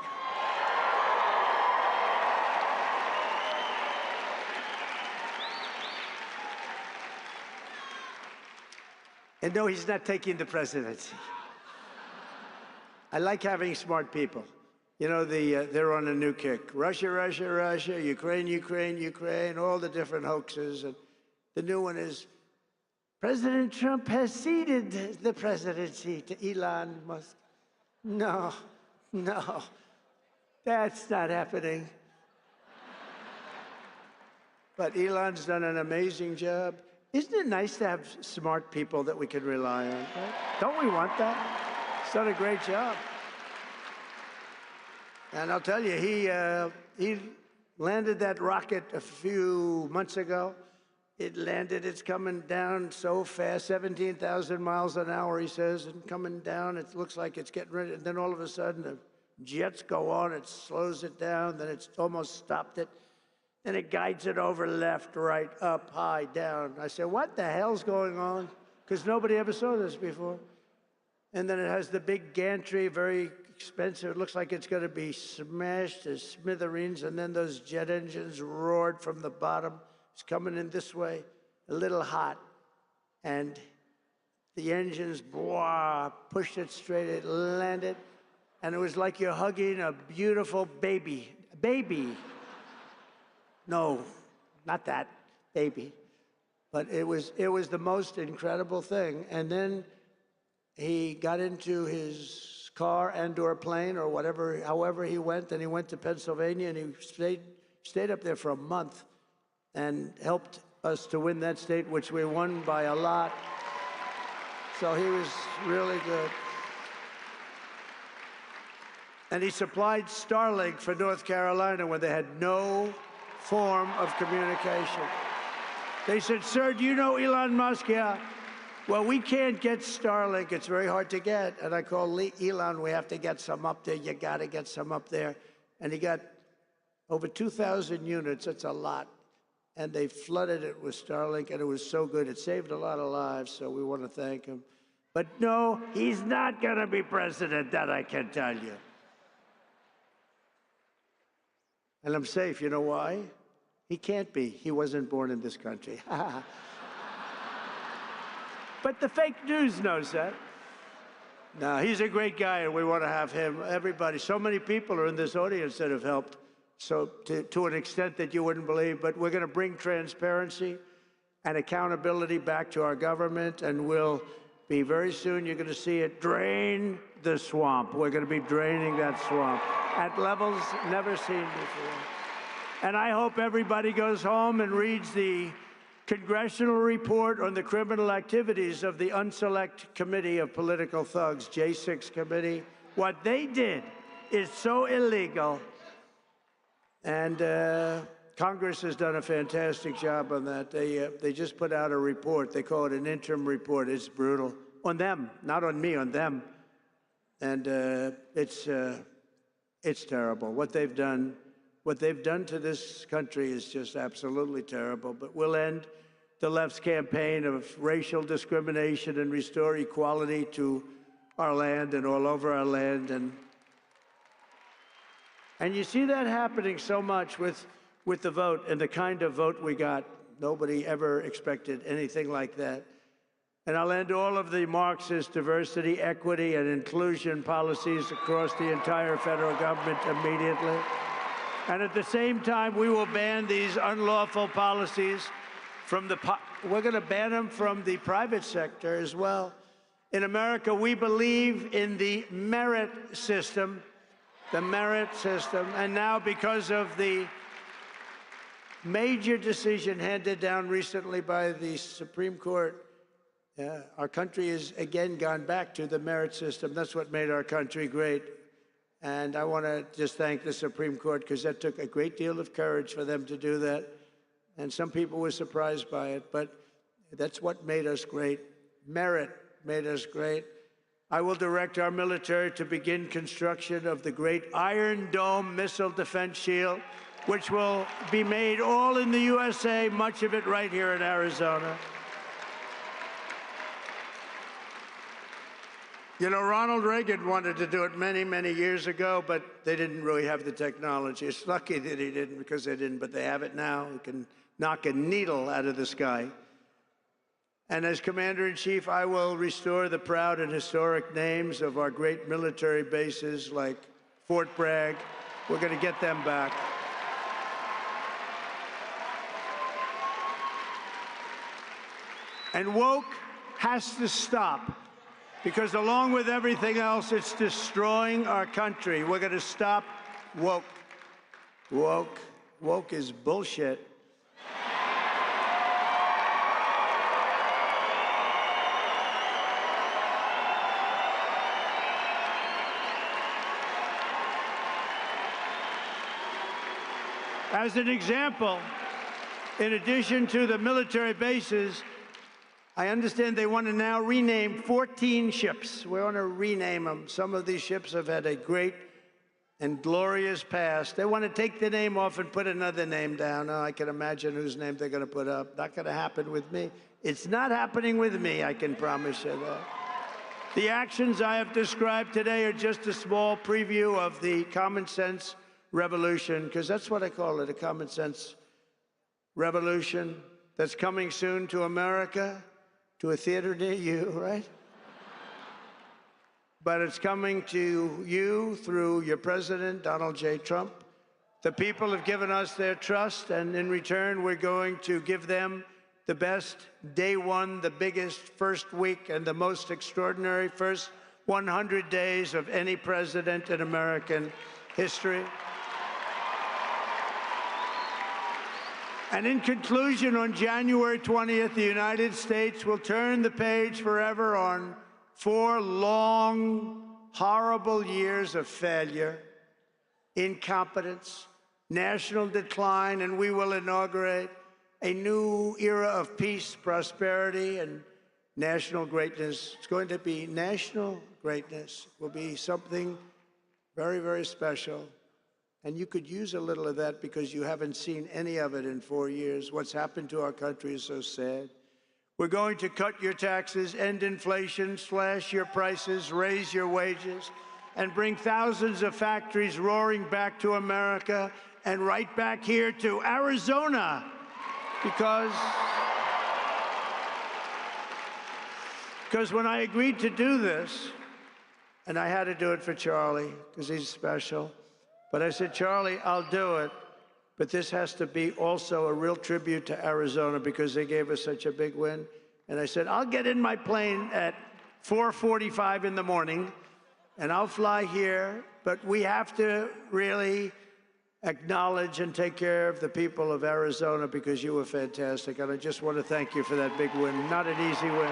And no, he's not taking the presidency. I like having smart people. You know, they're on a new kick. Russia, Russia, Russia, Ukraine, Ukraine, Ukraine, all the different hoaxes. And the new one is, President Trump has ceded the presidency to Elon Musk. No, no, that's not happening. But Elon's done an amazing job. Isn't it nice to have smart people that we can rely on? Right? Don't we want that? He's done a great job. And I'll tell you, he landed that rocket a few months ago. It landed, it's coming down so fast, 17,000 miles an hour, he says, and coming down, it looks like it's getting ready. And then all of a sudden, the jets go on, it slows it down, then it's almost stopped it. Then it guides it over left, right, up, high, down. I said, what the hell's going on? Because nobody ever saw this before. And then it has the big gantry, very expensive. It looks like it's going to be smashed to smithereens. And then those jet engines roared from the bottom. It's coming in this way, a little hot. And the engines, blah, pushed it straight, it landed. And it was like you're hugging a beautiful baby. Baby. No, not that baby. But it was the most incredible thing. And then he got into his car and/or plane or whatever, however he went, and he went to Pennsylvania, and he stayed up there for a month and helped us to win that state, which we won by a lot. So he was really good. And he supplied Starlink for North Carolina when they had no form of communication. They said, sir, do you know Elon Musk? Yeah. Well, we can't get Starlink. It's very hard to get. And I called Elon, we have to get some up there. You got to get some up there. And he got over 2,000 units. That's a lot. And they flooded it with Starlink, and it was so good. It saved a lot of lives, so we want to thank him. But no, he's not going to be president, that I can tell you. And I'm safe. You know why? He can't be. He wasn't born in this country. But the fake news knows that. No, he's a great guy, and we want to have him. Everybody, so many people are in this audience that have helped, so to an extent that you wouldn't believe. But we're going to bring transparency and accountability back to our government, and we'll be very soon, you're going to see it drain the swamp. We're going to be draining that swamp at levels never seen before. And I hope everybody goes home and reads the congressional report on the criminal activities of the Unselect Committee of Political Thugs, J6 Committee. What they did is so illegal. And Congress has done a fantastic job on that. They just put out a report. They call it an interim report. It's brutal. On them, not on me, on them. And it's terrible. What they've done to this country is just absolutely terrible. But we'll end the left's campaign of racial discrimination and restore equality to our land and all over our land. And And you see that happening so much with the vote and the kind of vote we got. Nobody ever expected anything like that. And I'll end all of the Marxist diversity, equity, and inclusion policies across the entire federal government immediately. And at the same time, we will ban these unlawful policies from we're going to ban them from the private sector as well. In America, we believe in the merit system, and now because of the major decision handed down recently by the Supreme Court, our country has again gone back to the merit system. That's what made our country great. And I want to just thank the Supreme Court, because that took a great deal of courage for them to do that. And some people were surprised by it, but that's what made us great. Merit made us great. I will direct our military to begin construction of the great Iron Dome missile defense shield, which will be made all in the USA, much of it right here in Arizona. You know, Ronald Reagan wanted to do it many, many years ago, but they didn't really have the technology. It's lucky that he didn't, because they didn't, but they have it now. You can knock a needle out of the sky. And as Commander-in-Chief, I will restore the proud and historic names of our great military bases like Fort Bragg. We're going to get them back. And woke has to stop, because along with everything else, it's destroying our country. We're going to stop woke. Woke is bullshit. As an example, in addition to the military bases, I understand they want to now rename 14 ships. We want to rename them. Some of these ships have had a great and glorious past. They want to take the name off and put another name down. Oh, I can imagine whose name they're going to put up. Not going to happen with me. It's not happening with me, I can promise you that. The actions I have described today are just a small preview of the common sense revolution, because that's what I call it, a common sense revolution that's coming soon to America, to a theater near you, right? But it's coming to you through your president, Donald J. Trump. The people have given us their trust, and in return, we're going to give them the best day one, the biggest first week, and the most extraordinary first 100 days of any president in American history. And in conclusion, on January 20th, the United States will turn the page forever on 4 long, horrible years of failure, incompetence, national decline, and we will inaugurate a new era of peace, prosperity, and national greatness. It's going to be national greatness. It will be something very, very special. And you could use a little of that, because you haven't seen any of it in 4 years. What's happened to our country is so sad. We're going to cut your taxes, end inflation, slash your prices, raise your wages, and bring thousands of factories roaring back to America and right back here to Arizona. Because when I agreed to do this, and I had to do it for Charlie, because he's special, but I said, Charlie, I'll do it, but this has to be also a real tribute to Arizona, because they gave us such a big win. And I said, I'll get in my plane at 4:45 in the morning, and I'll fly here, but we have to really acknowledge and take care of the people of Arizona, because you were fantastic, and I just want to thank you for that big win. Not an easy win.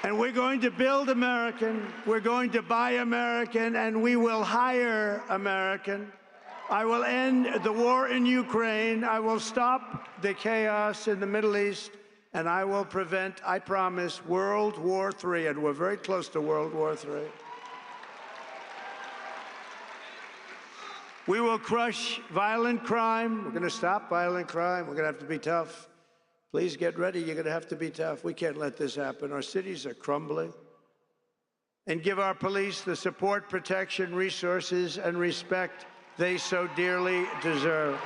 And we're going to build American, we're going to buy American, and we will hire American. I will end the war in Ukraine, I will stop the chaos in the Middle East, and I will prevent, I promise, World War III, and we're very close to World War III. We will crush violent crime. We're going to stop violent crime. We're going to have to be tough. Please get ready. You're going to have to be tough. We can't let this happen. Our cities are crumbling. and give our police the support, protection, resources, and respect they so dearly deserve.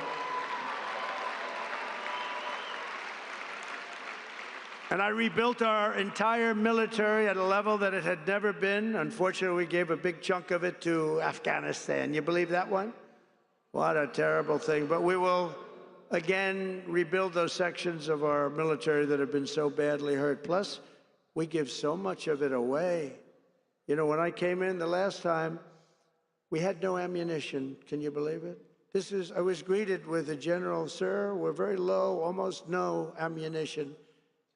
And I rebuilt our entire military at a level that it had never been. Unfortunately, we gave a big chunk of it to Afghanistan. You believe that one? What a terrible thing. But we will, again, rebuild those sections of our military that have been so badly hurt. Plus, we give so much of it away. You know, when I came in the last time, we had no ammunition. Can you believe it? I was greeted with a general, sir, we're very low, almost no ammunition.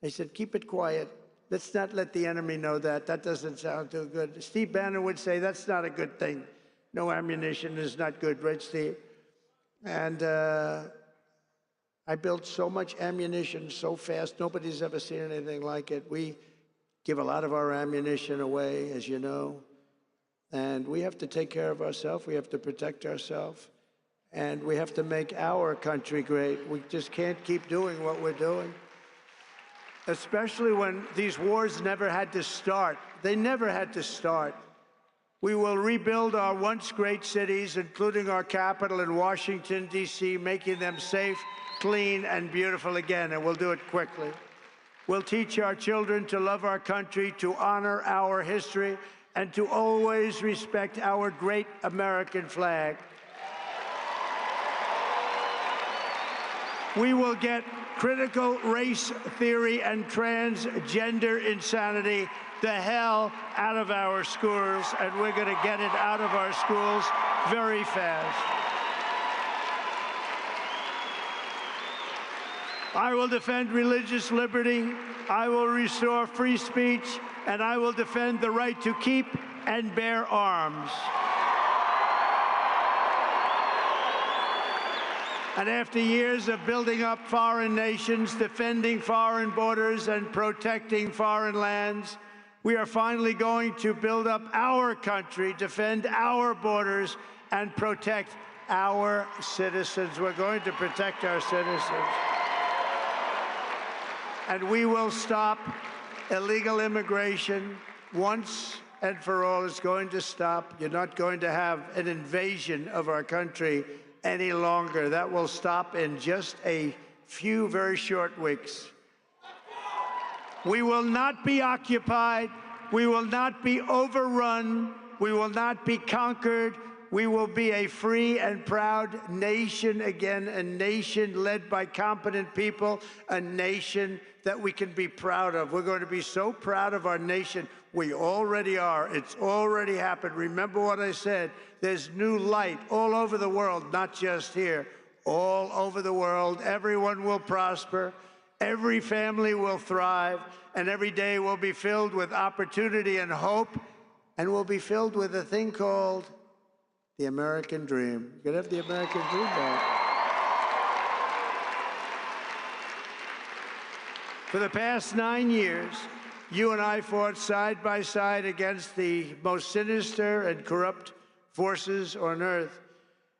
I said, keep it quiet. Let's not let the enemy know that. That doesn't sound too good. Steve Bannon would say, that's not a good thing. No ammunition is not good, right, Steve? And I built so much ammunition so fast, nobody's ever seen anything like it. We give a lot of our ammunition away, as you know. And we have to take care of ourselves. We have to protect ourselves. And we have to make our country great. We just can't keep doing what we're doing. Especially when these wars never had to start. They never had to start. We will rebuild our once great cities, including our capital in Washington, D.C., making them safe, clean, and beautiful again, and we'll do it quickly. We'll teach our children to love our country, to honor our history, and to always respect our great American flag. We will get critical race theory and transgender insanity the hell out of our schools, and we're going to get it out of our schools very fast. I will defend religious liberty, I will restore free speech, and I will defend the right to keep and bear arms. And after years of building up foreign nations, defending foreign borders, and protecting foreign lands, we are finally going to build up our country, defend our borders, and protect our citizens. We're going to protect our citizens. And we will stop illegal immigration once and for all. It's going to stop. You're not going to have an invasion of our country any longer. That will stop in just a few very short weeks. We will not be occupied. We will not be overrun. We will not be conquered. We will be a free and proud nation again, a nation led by competent people, a nation that we can be proud of. We're going to be so proud of our nation. We already are. It's already happened. Remember what I said. There's new light all over the world, not just here. All over the world, everyone will prosper. Every family will thrive. And every day will be filled with opportunity and hope. And will be filled with a thing called the American dream. You can have the American dream back. For the past 9 years, you and I fought side by side against the most sinister and corrupt forces on earth.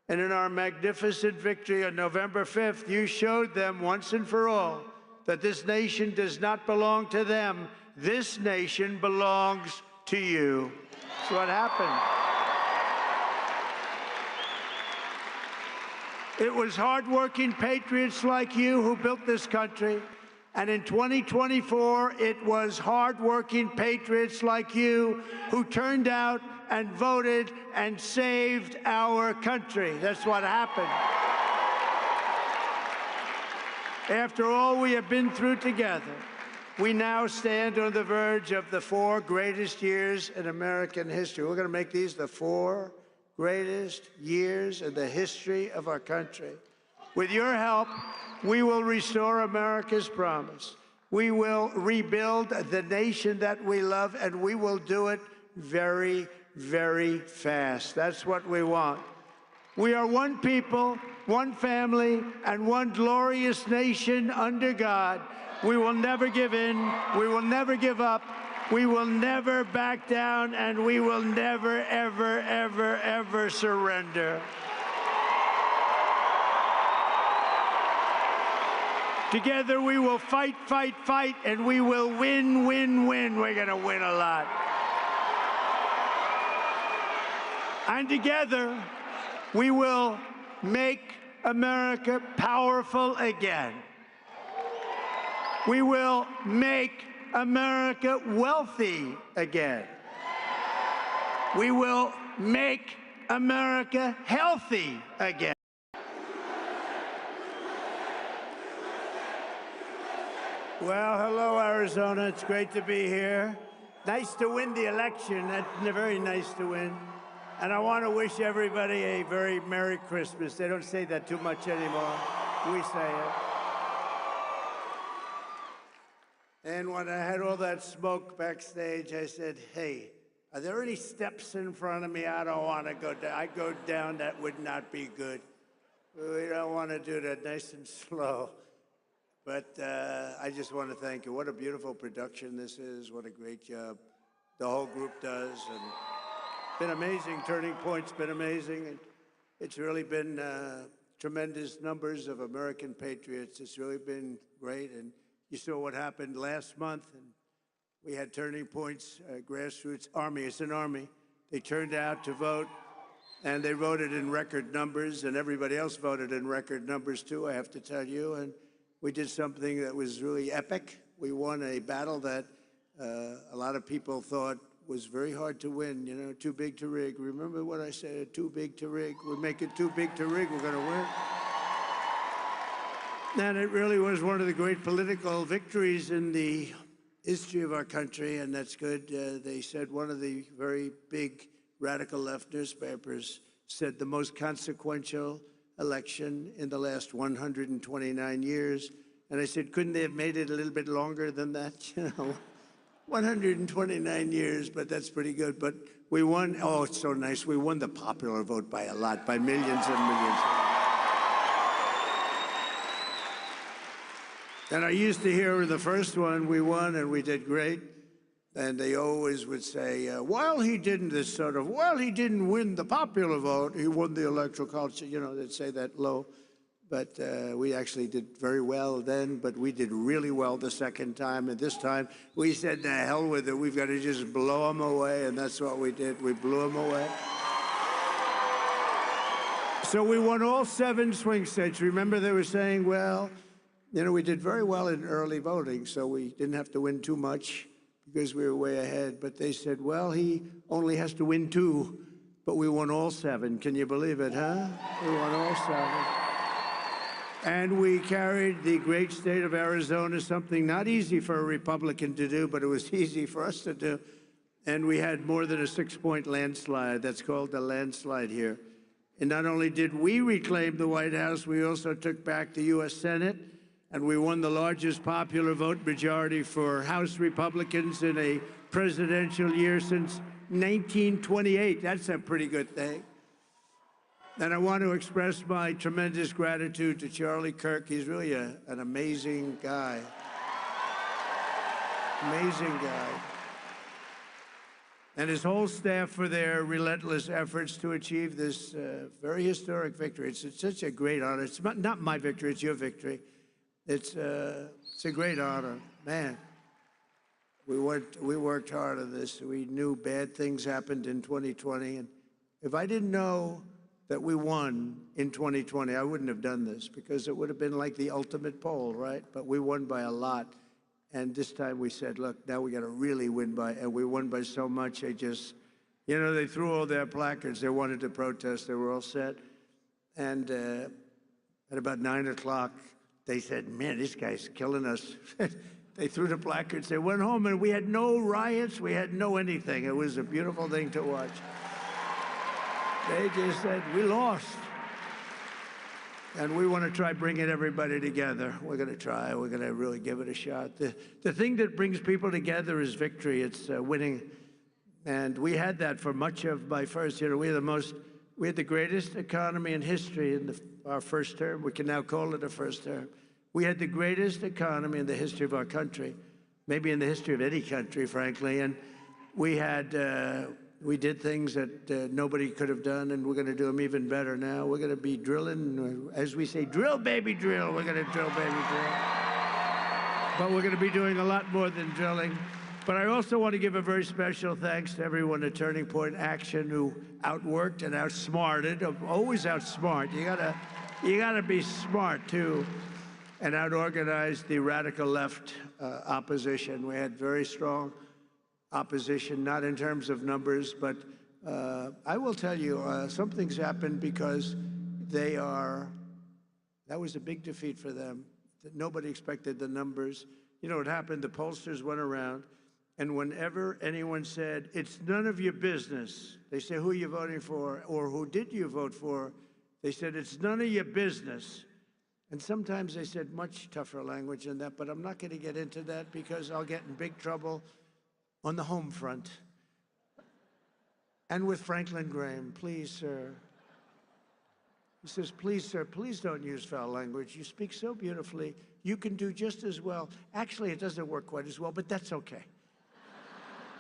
And in our magnificent victory on November 5th, you showed them once and for all that this nation does not belong to them. This nation belongs to you. That's what happened. It was hardworking patriots like you who built this country. And in 2024, it was hardworking patriots like you who turned out and voted and saved our country. That's what happened. After all we have been through together, we now stand on the verge of the 4 greatest years in American history. We're going to make these the 4 greatest years in the history of our country. With your help, we will restore America's promise. We will rebuild the nation that we love, and we will do it very, very fast. That's what we want. We are one people, one family, and one glorious nation under God. We will never give in. We will never give up. We will never back down, and we will never, ever, ever, ever surrender. Together we will fight, fight, fight, and we will win, win, win. We're going to win a lot. And together, we will make America powerful again. We will make America wealthy again. We will make America healthy again. Well, hello, Arizona. It's great to be here. Nice to win the election. That's very nice to win. And I want to wish everybody a very Merry Christmas. They don't say that too much anymore. We say it. And when I had all that smoke backstage, I said, hey, are there any steps in front of me? I don't want to go down. I go down, that would not be good. We don't want to do that, nice and slow. But I just want to thank you. What a beautiful production this is. What a great job the whole group does. And been amazing. Turning Point's been amazing. And it's really been tremendous numbers of American patriots. It's really been great. And you saw what happened last month. And we had Turning Point's grassroots army. It's an army. They turned out to vote. And they voted in record numbers. And everybody else voted in record numbers, too, I have to tell you. And we did something that was really epic. We won a battle that a lot of people thought was very hard to win, you know, too big to rig. Remember what I said, too big to rig? We make it too big to rig, we're going to win. And it really was one of the great political victories in the history of our country, and that's good. They said one of the very big radical left newspapers said the most consequential election in the last 129 years. And I said, couldn't they have made it a little bit longer than that? You know, 129 years, but that's pretty good. But we won, oh, it's so nice. We won the popular vote by a lot, by millions and millions. And I used to hear in the first one, we won and we did great. And they always would say, while he didn't win the popular vote, he won the electoral college. You know, they'd say that low. But we actually did very well then, but we did really well the second time. And this time, we said, to hell with it. We've got to just blow them away. And that's what we did. We blew them away. So we won all 7 swing states. Remember, they were saying, well, you know, we did very well in early voting, so we didn't have to win too much, because we were way ahead. But they said, well, he only has to win 2, but we won all 7. Can you believe it, huh? We won all 7. And we carried the great state of Arizona, something not easy for a Republican to do, but it was easy for us to do. And we had more than a 6-point landslide. That's called a landslide here. And not only did we reclaim the White House, we also took back the U.S. Senate. And we won the largest popular vote majority for House Republicans in a presidential year since 1928. That's a pretty good thing. And I want to express my tremendous gratitude to Charlie Kirk. He's really an amazing guy. Amazing guy. And his whole staff for their relentless efforts to achieve this very historic victory. It's such a great honor. It's not my victory, it's your victory. It's a great honor. Man, we worked hard on this. We knew bad things happened in 2020. And if I didn't know that we won in 2020, I wouldn't have done this, because it would have been like the ultimate poll, right? But we won by a lot. And this time we said, look, now we got to really win by, and we won by so much, they just, you know, they threw all their placards. They wanted to protest. They were all set. And at about 9 o'clock, they said, man, this guy's killing us. They threw the placards. They went home, and we had no riots. We had no anything. It was a beautiful thing to watch. They just said, we lost. And we want to try bringing everybody together. We're going to try. We're going to really give it a shot. The thing that brings people together is victory. It's winning. And we had that for much of my first year. We had the greatest economy in history in our first term. We can now call it a first term. We had the greatest economy in the history of our country, maybe in the history of any country, frankly. And we did things that nobody could have done, and we're going to do them even better now. We're going to be drilling, as we say, drill, baby, drill. We're going to drill, baby, drill. But we're going to be doing a lot more than drilling. But I also want to give a very special thanks to everyone at Turning Point Action who outworked and outsmarted, always outsmart. You gotta be smart too, and outorganized the radical left opposition. We had very strong opposition, not in terms of numbers, but I will tell you, something's happened because that was a big defeat for them. Nobody expected the numbers. You know what happened? The pollsters went around, and whenever anyone said, it's none of your business, they say, who are you voting for? Or who did you vote for? They said, it's none of your business. And sometimes they said much tougher language than that, but I'm not going to get into that because I'll get in big trouble on the home front. And with Franklin Graham, please, sir. He says, please, sir, please don't use foul language. You speak so beautifully. You can do just as well. Actually, it doesn't work quite as well, but that's okay.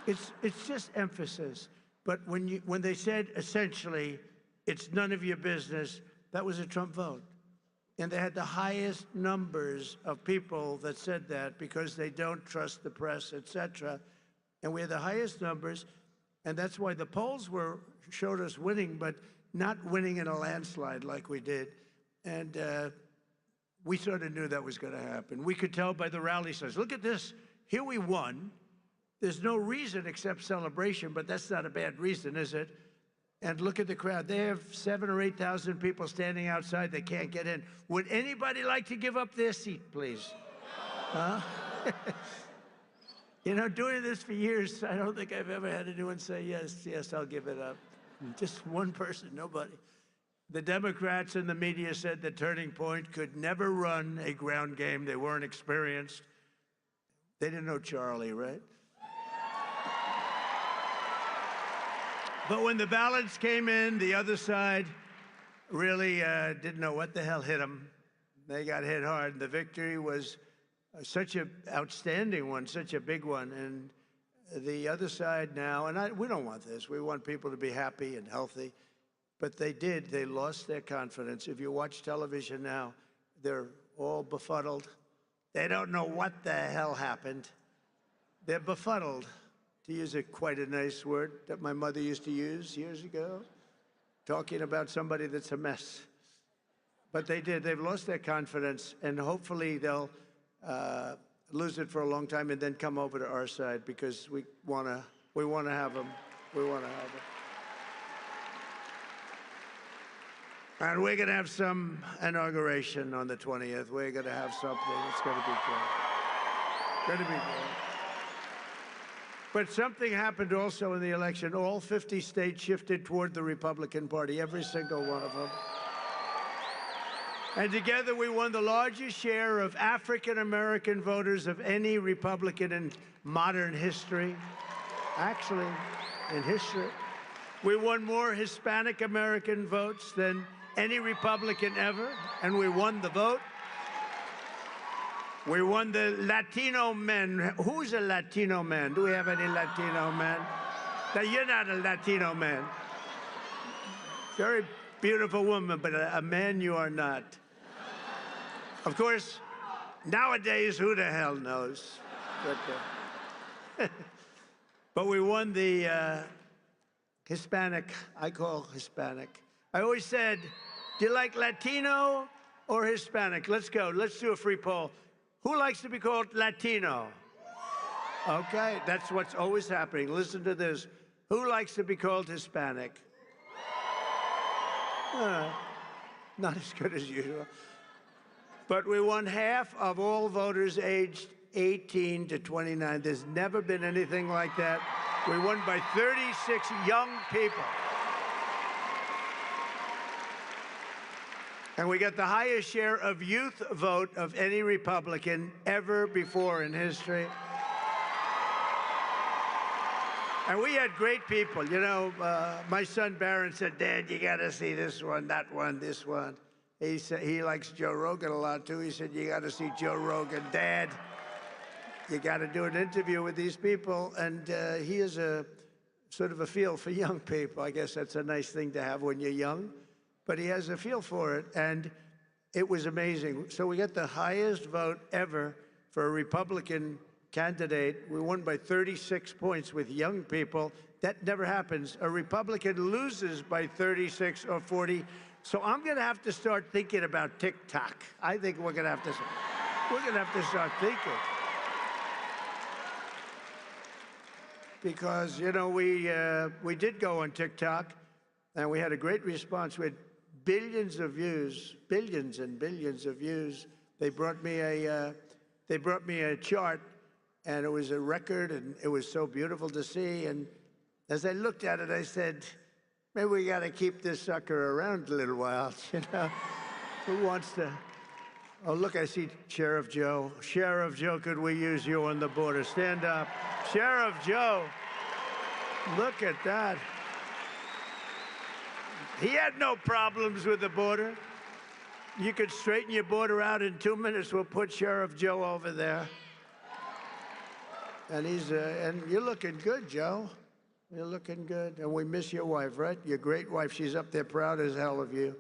It's just emphasis. But when they said, essentially, it's none of your business, that was a Trump vote. And they had the highest numbers of people that said that because they don't trust the press, et cetera. And we had the highest numbers, and that's why the polls showed us winning, but not winning in a landslide like we did. And we sort of knew that was going to happen. We could tell by the rally signs. Look at this. Here we won. There's no reason except celebration, but that's not a bad reason, is it? And look at the crowd. They have 7,000 or 8,000 people standing outside. They can't get in. Would anybody like to give up their seat, please? Huh? You know, doing this for years, I don't think I've ever had anyone say, yes, yes, I'll give it up. Just one person, nobody. The Democrats and the media said that Turning Point could never run a ground game. They weren't experienced. They didn't know Charlie, right? But when the ballots came in, the other side really didn't know what the hell hit them. They got hit hard. The victory was such an outstanding one, such a big one. And the other side now, and we don't want this. We want people to be happy and healthy. But they did. They lost their confidence. If you watch television now, they're all befuddled. They don't know what the hell happened. They're befuddled, to use quite a nice word that my mother used to use years ago, talking about somebody that's a mess. But they did. They've lost their confidence, and hopefully they'll lose it for a long time and then come over to our side because we want to have them. We want to have them. And we're going to have some inauguration on the 20th. We're going to have something. It's going to be great. Going to be great. But something happened also in the election. All 50 states shifted toward the Republican Party, every single one of them. And together we won the largest share of African-American voters of any Republican in modern history. Actually, in history. We won more Hispanic-American votes than any Republican ever, and we won the vote. We won the Latino men. Who's a Latino man? Do we have any Latino men? Now, you're not a Latino man. Very beautiful woman, but a man you are not. Of course, nowadays, who the hell knows? But we won the Hispanic, I call Hispanic. I always said, do you like Latino or Hispanic? Let's go. Let's do a free poll. Who likes to be called Latino? Okay, that's what's always happening. Listen to this. Who likes to be called Hispanic? Not as good as usual. But we won half of all voters aged 18 to 29. There's never been anything like that. We won by 36 young people. And we got the highest share of youth vote of any Republican ever before in history. And we had great people. You know, my son Barron said, Dad, you got to see this one, that one, this one. He said he likes Joe Rogan a lot, too. He said, you got to see Joe Rogan. Dad, you got to do an interview with these people. And he is a sort of a feel for young people. I guess that's a nice thing to have when you're young. But he has a feel for it, and it was amazing. So we got the highest vote ever for a Republican candidate. We won by 36 points with young people. That never happens. A Republican loses by 36 or 40. So I'm going to have to start thinking about TikTok. I think we're going to have to start thinking. Because, you know, we did go on TikTok, and we had a great response. We had billions of views, billions and billions of views. They brought me a chart, and it was a record, and it was so beautiful to see. And as I looked at it, I said, maybe we got to keep this sucker around a little while, you know? Who wants to? Oh, look, I see Sheriff Joe. Sheriff Joe, could we use you on the border? Stand up. Sheriff Joe, look at that. He had no problems with the border. You could straighten your border out in 2 minutes. We'll put Sheriff Joe over there. And and you're looking good, Joe. You're looking good. And we miss your wife, right? Your great wife. She's up there proud as hell of you.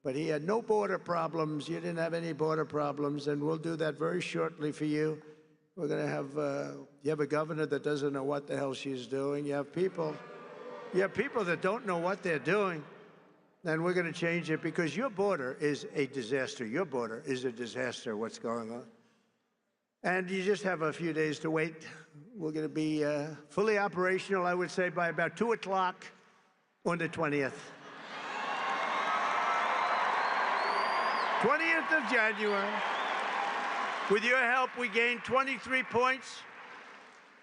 But he had no border problems. You didn't have any border problems. And we'll do that very shortly for you. We're going to have, you have a governor that doesn't know what the hell she's doing. You have people that don't know what they're doing. And we're going to change it because your border is a disaster. Your border is a disaster, what's going on. And you just have a few days to wait. We're going to be fully operational, I would say, by about 2 o'clock on the 20th. 20th of January. With your help, we gained 23 points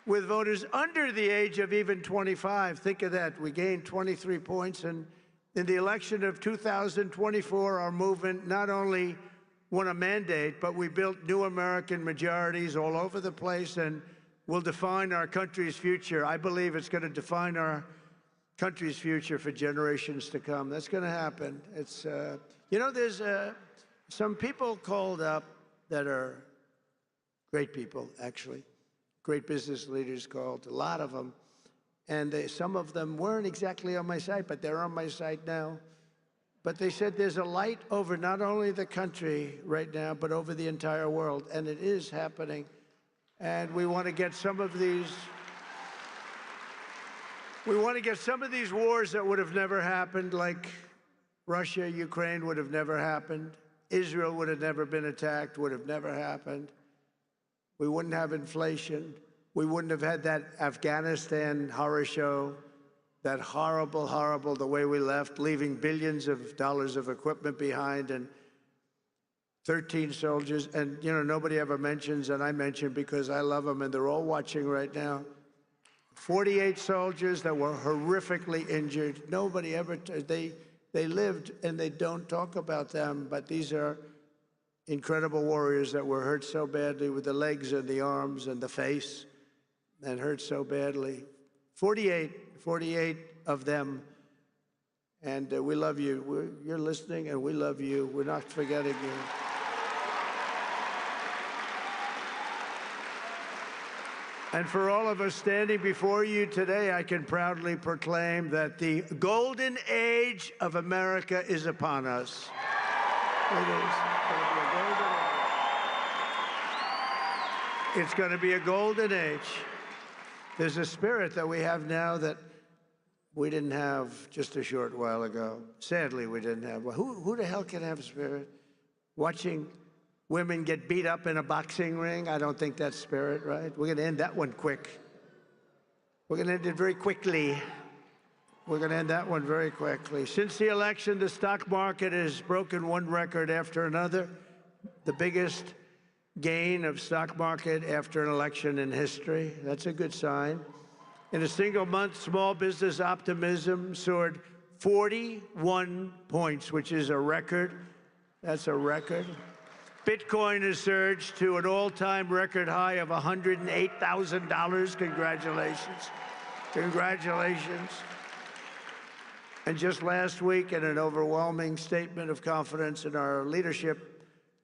with voters under the age of even 25. Think of that. We gained 23 points. And in the election of 2024, our movement not only won a mandate, but we built new American majorities all over the place and will define our country's future. I believe it's going to define our country's future for generations to come. That's going to happen. It's, you know, there's some people called up that are great people, actually, great business leaders called, a lot of them. And some of them weren't exactly on my side, but they're on my side now. But they said there's a light over not only the country right now, but over the entire world. And it is happening. And we want to get some of these, wars that would have never happened, like Russia, Ukraine would have never happened. Israel would have never been attacked, would have never happened. We wouldn't have inflation. We wouldn't have had that Afghanistan horror show, that horrible, horrible, the way we left, leaving billions of dollars of equipment behind and 13 soldiers. And, you know, nobody ever mentions, and I mention because I love them, and they're all watching right now. 48 soldiers that were horrifically injured. Nobody ever, they lived, and they don't talk about them, but these are incredible warriors that were hurt so badly with the legs and the arms and the face, and hurt so badly. 48 of them. And we love you. You're listening, and we love you. We're not forgetting you. And for all of us standing before you today, I can proudly proclaim that the golden age of America is upon us. It is. It's going to be a golden age. There's a spirit that we have now that we didn't have just a short while ago. Sadly, we didn't have. Well, who the hell can have a spirit? Watching women get beat up in a boxing ring? I don't think that's spirit, right? We're going to end that one quick. We're going to end it very quickly. We're going to end that one very quickly. Since the election, the stock market has broken one record after another. The biggest gain of stock market after an election in history. That's a good sign. In a single month, small business optimism soared 41 points, which is a record. That's a record. Bitcoin has surged to an all-time record high of $108,000. Congratulations. Congratulations. And just last week, in an overwhelming statement of confidence in our leadership,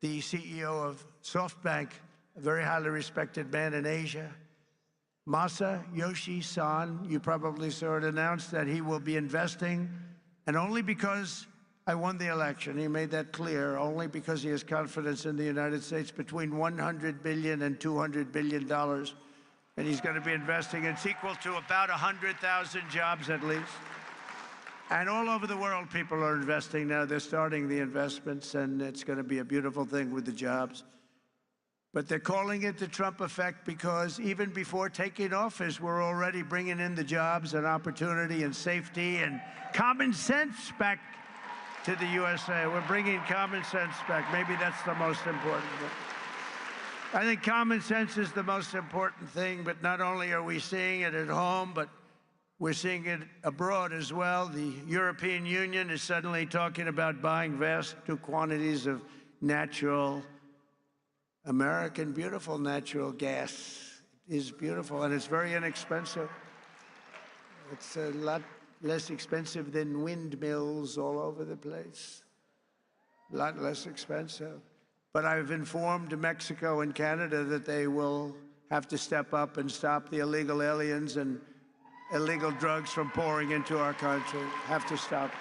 the CEO of SoftBank, a very highly respected man in Asia, Masayoshi Son, you probably saw it, announced that he will be investing, and only because I won the election. He made that clear only because he has confidence in the United States between $100 billion and $200 billion. And he's going to be investing. It's equal to about 100,000 jobs at least. And all over the world, people are investing now. They're starting the investments, and it's going to be a beautiful thing with the jobs. But they're calling it the Trump effect because even before taking office, we're already bringing in the jobs and opportunity and safety and common sense back to the USA. We're bringing common sense back. Maybe that's the most important thing. I think common sense is the most important thing, but not only are we seeing it at home, but we're seeing it abroad as well. The European Union is suddenly talking about buying vast quantities of natural, American, beautiful natural gas. It is beautiful, and it's very inexpensive. It's a lot less expensive than windmills all over the place. A lot less expensive. But I've informed Mexico and Canada that they will have to step up and stop the illegal aliens and illegal drugs from pouring into our country. Have to stop.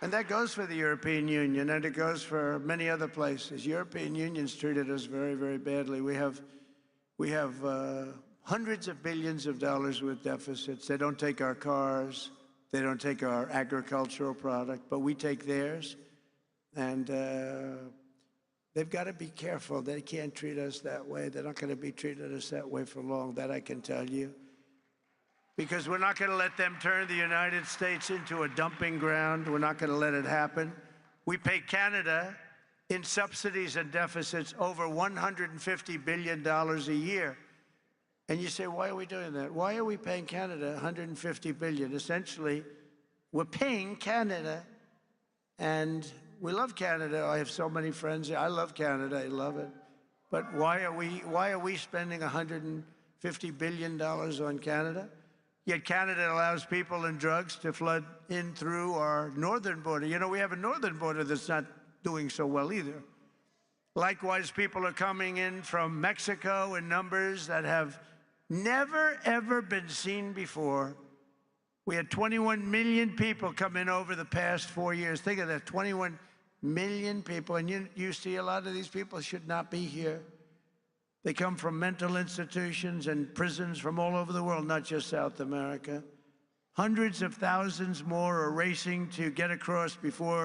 And that goes for the European Union, and it goes for many other places. European Union's treated us very, very badly. We have hundreds of billions of dollars with deficits. They don't take our cars. They don't take our agricultural product, but we take theirs. And they've got to be careful. They can't treat us that way. They're not going to be treating us that way for long, that I can tell you. Because we're not going to let them turn the United States into a dumping ground. We're not going to let it happen. We pay Canada in subsidies and deficits over $150 billion a year. And you say, why are we doing that? Why are we paying Canada $150 billion? Essentially, we're paying Canada, and we love Canada. I have so many friends. I love Canada. I love it. But why are we spending $150 billion on Canada? Yet Canada allows people and drugs to flood in through our northern border. You know, we have a northern border that's not doing so well either. Likewise, people are coming in from Mexico in numbers that have never, ever been seen before. We had 21 million people come in over the past 4 years. Think of that, 21 million people. And you see a lot of these people should not be here. They come from mental institutions and prisons from all over the world, not just South America. Hundreds of thousands more are racing to get across before